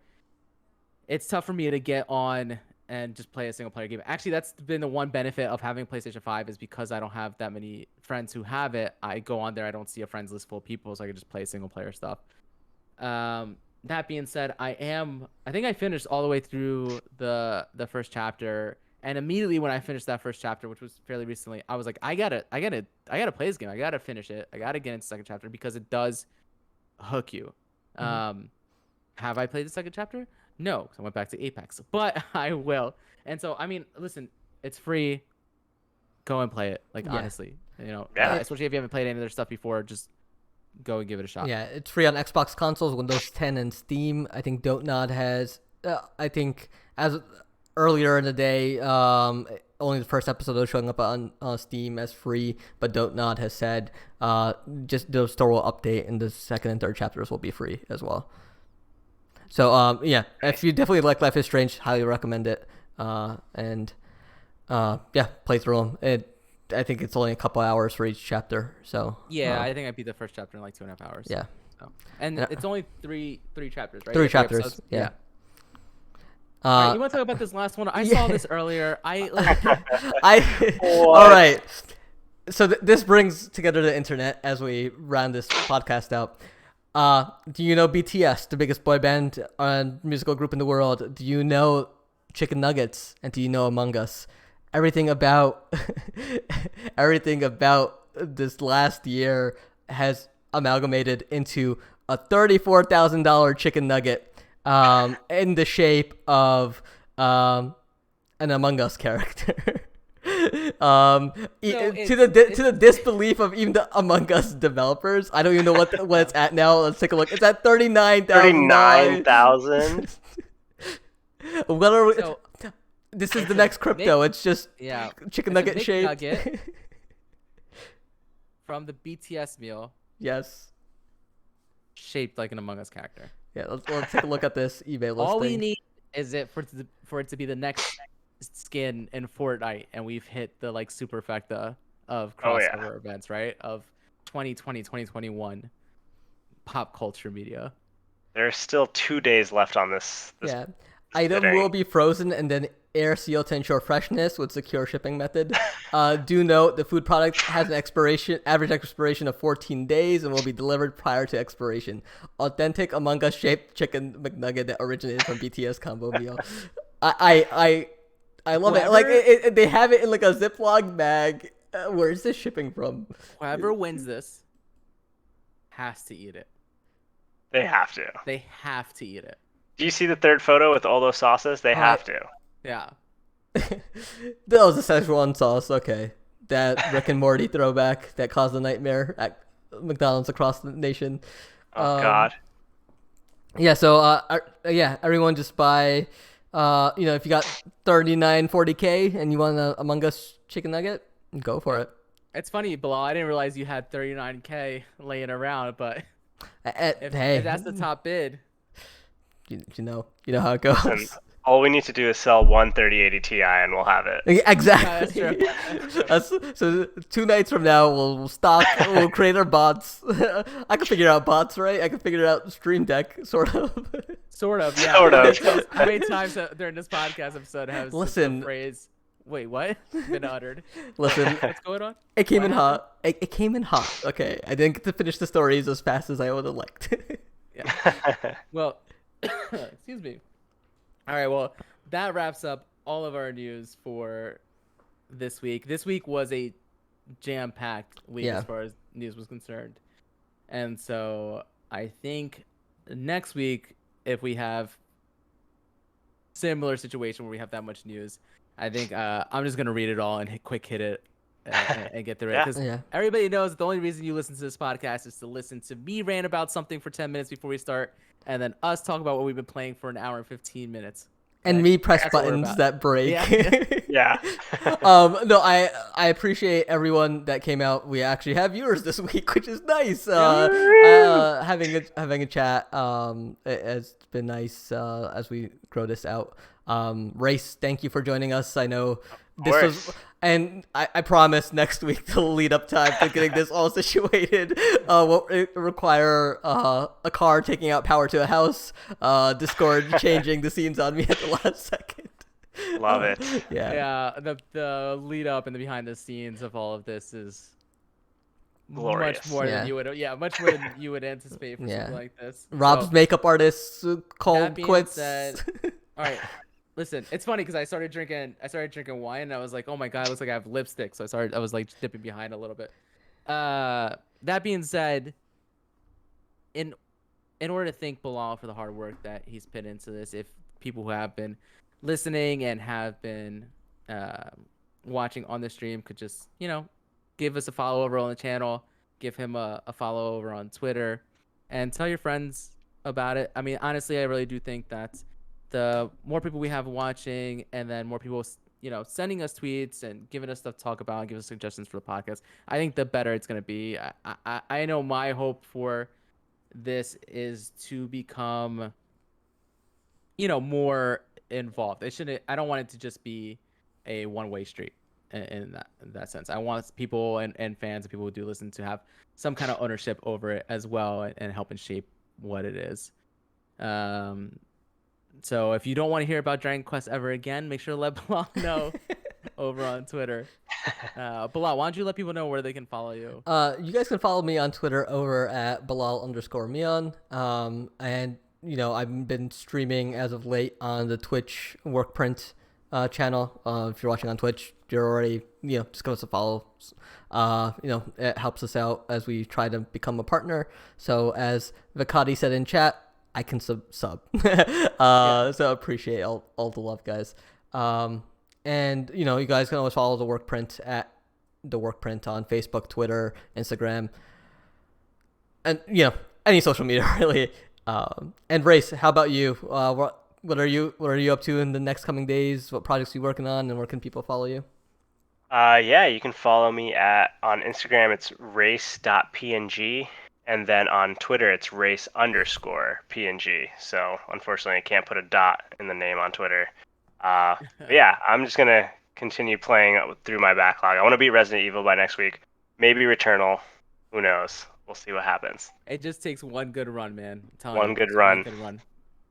it's tough for me to get on and just play a single player game. Actually, that's been the one benefit of having PlayStation 5 is because I don't have that many friends who have it. I go on there, I don't see a friends list full of people, so I can just play single player stuff. That being said, I think I finished all the way through the first chapter, and immediately when I finished that first chapter, which was fairly recently, I was like, I gotta play this game. I gotta finish it. I gotta get into the second chapter because it does hook you.
Mhm.
Have I played the second chapter? No, 'cause I went back to Apex, but I will. And so, I mean, listen, it's free. Go and play it. Like
Yeah.
honestly,
Yeah.
especially if you haven't played any of their stuff before, just go and give it a shot.
Yeah, it's free on Xbox consoles, Windows 10, and Steam. I think Don't has. I think as earlier in the day, only the first episode was showing up on Steam as free, but Don't has said just the store will update, and the second and third chapters will be free as well. So yeah, if you definitely like Life is Strange, highly recommend it. And yeah, play through them. I think it's only a couple hours for each chapter. So
Yeah, I think I beat the first chapter in like 2.5 hours.
yeah,
So. And it's only three chapters, right?
3
Yeah,
chapters.
episodes.
Yeah.
All right, you want to talk about this last one? I
yeah.
saw this earlier. I like.
All right. So this brings together the internet as we round this podcast out. Do you know BTS, the biggest boy band and musical group in the world? Do you know Chicken Nuggets? And do you know Among Us? Everything about this last year has amalgamated into a $34,000 chicken nugget in the shape of an Among Us character. To the disbelief of even the Among Us developers. I don't even know what it's at now. Let's take a look. It's at $39,000. What are we?
So,
This is the next crypto. It's just
yeah,
chicken
it's a
nugget shape.
McNugget from the BTS meal,
Yes.
shaped like an Among Us character.
Yeah. Let's take a look at this eBay listing.
All we need is for it to be the next skin in Fortnite, and we've hit the like superfecta of crossover events, right? Of 2020, 2021 pop culture media.
There's still 2 days left on this.
Yeah. Item
bidding.
will be frozen and then air sealed to ensure freshness with secure shipping method. Do note the food product has an average expiration of 14 days and will be delivered prior to expiration. Authentic Among Us shaped chicken McNugget that originated from BTS combo meal. I love it. Like they have it in like a Ziploc bag. Where is this shipping from?
Whoever wins this has to eat it.
They have to.
They have to eat it.
Do you see the third photo with all those sauces? They have to.
Yeah.
That was a Szechuan sauce. Okay, that Rick and Morty throwback that caused a nightmare at McDonald's across the nation.
Oh God.
Yeah. So yeah, everyone just buy. If you got 40K and you want a Among Us chicken nugget, go for it.
It's funny, Bilal. I didn't realize you had 39K laying around, but if that's the top bid,
you know how it goes.
Listen, all we need to do is sell one 3080 Ti and we'll have it.
Exactly.
Yeah, that's true.
So 2 nights from now, we'll stock. We'll create our bots. I can figure out bots, right? I can figure out Stream Deck, sort of.
Sort of, yeah.
Sort of.
How many times during this podcast episode has
Listen.
the phrase "Wait, what?" been uttered?
Listen,
What's going on?
it came in
What
hot. It came in hot. Okay, I didn't get to finish the stories as fast as I would have liked.
Yeah. Well, excuse me. All right. Well, that wraps up all of our news for this week. This week was a jam-packed week
Yeah.
as far as news was concerned. And so I think next week, if we have similar situation where we have that much news, I think I'm just gonna read it all and hit it and get through it,
Yeah.
because
Yeah.
everybody knows the only reason you listen to this podcast is to listen to me rant about something for 10 minutes before we start, and then us talk about what we've been playing for an hour and 15 minutes.
And
Okay?
me press
That's what we're
buttons
about.
that break.
Yeah.
Yeah.
No, I appreciate everyone that came out. We actually have viewers this week, which is nice.
Woo!
Having a chat has been nice as we grow this out. Race, thank you for joining us. I know
Of
this was,
course.
and I promise next week to lead up time to getting this all situated. Will it require a car taking out power to a house, Discord changing the scenes on me at the last second.
Love it.
Yeah.
Yeah, the lead up and the behind the scenes of all of this is
Glorious.
much more
Yeah.
than you would, much more than you would anticipate for
Yeah.
something like this.
Rob's
So,
makeup artist
that
called
being
quits.
said, all right, listen, it's funny because I started drinking wine and I was like, oh my god, it looks like I have lipstick. So I was like dipping behind a little bit. That being said, in order to thank Bilal for the hard work that he's put into this, if people who have been listening and have been watching on the stream could just, give us a follow over on the channel, give him a follow over on Twitter, and tell your friends about it. I mean, honestly, I really do think that the more people we have watching, and then more people, sending us tweets and giving us stuff to talk about and give us suggestions for the podcast, I think the better it's going to be. I know my hope for this is to become, more involved. I don't want it to just be a one-way street in that sense. I want people and fans and people who do listen to have some kind of ownership over it as well, and helping shape what it is. So if you don't want to hear about Dragon Quest ever again, make sure to let Bilal know over on Twitter. Bilal, why don't you let people know where they can follow you?
You guys can follow me on Twitter over at Bilal_Mion. And I've been streaming as of late on the Twitch Workprint channel. If you're watching on Twitch, you're already, just give us a follow. It helps us out as we try to become a partner. So as Vikati said in chat, I can sub. So appreciate all the love, guys. And you guys can always follow the Workprint at the Workprint on Facebook, Twitter, Instagram, and any social media really. And Race, how about you? What are you up to in the next coming days? What projects are you working on, and where can people follow you?
Yeah, you can follow me on Instagram. It's race.png, and then on Twitter it's race_png. So unfortunately, I can't put a dot in the name on Twitter. But yeah, I'm just gonna continue playing through my backlog. I want to beat Resident Evil by next week. Maybe Returnal. Who knows? We'll see what happens.
It just takes one good run, man. I'm telling
One
you,
good
just
run.
one good run.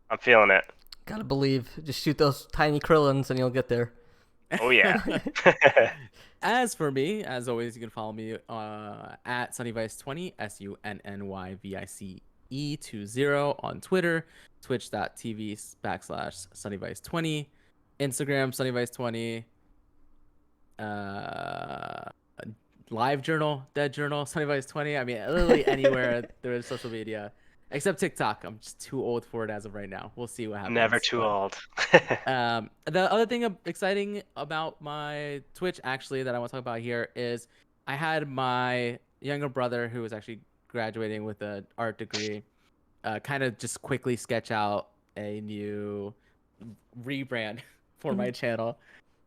I'm feeling it.
Gotta believe. Just shoot those tiny Krillins, and you'll get there.
Oh yeah.
As for me, as always, you can follow me at SunnyVice20, SUNNYVICE20 on Twitter, twitch.tv/SunnyVice20, Instagram SunnyVice20, Live Journal, Dead Journal, SunnyVice20. I mean, literally anywhere there is social media, except TikTok. I'm just too old for it as of right now. We'll see what happens.
Never too old.
The other thing exciting about my Twitch, actually, that I want to talk about here is I had my younger brother, who was actually graduating with an art degree, kind of just quickly sketch out a new rebrand for my channel.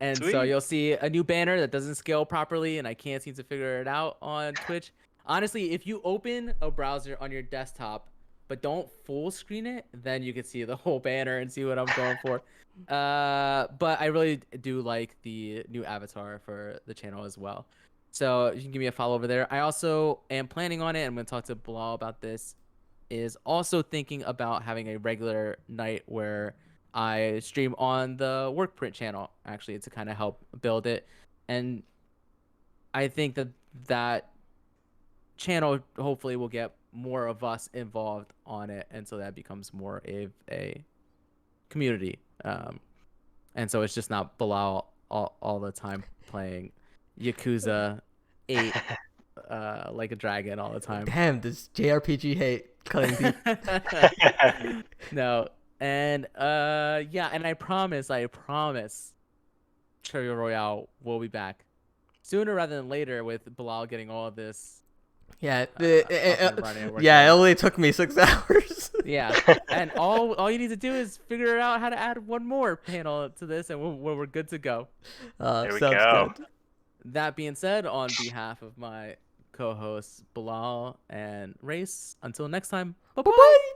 And so
Sweet.
you'll see a new banner that doesn't scale properly, and I can't seem to figure it out on Twitch. Honestly, if you open a browser on your desktop but don't full screen it, then you can see the whole banner and see what I'm going for. But I really do like the new avatar for the channel as well. So you can give me a follow over there. I also am planning on it. I'm going to talk to Bilal about this. Is also thinking about having a regular night where I stream on the Workprint channel, actually, to kind of help build it. And I think that channel hopefully will get more of us involved on it, and so that becomes more of a community. And so it's just not Bilal all the time playing Yakuza ate like a dragon all the time.
Damn, this JRPG hate cutting deep.
No. And yeah, and I promise, Cherry Royale will be back sooner rather than later with Bilal getting all of this
Yeah,
up and running and working
yeah, it
out.
only took me 6 hours.
Yeah, and all you need to do is figure out how to add one more panel to this, and we're good to go.
There we
Sounds
go.
good.
That being said, on behalf of my co-hosts Bilal and Race, until next time, bye
Bye
bye.
bye.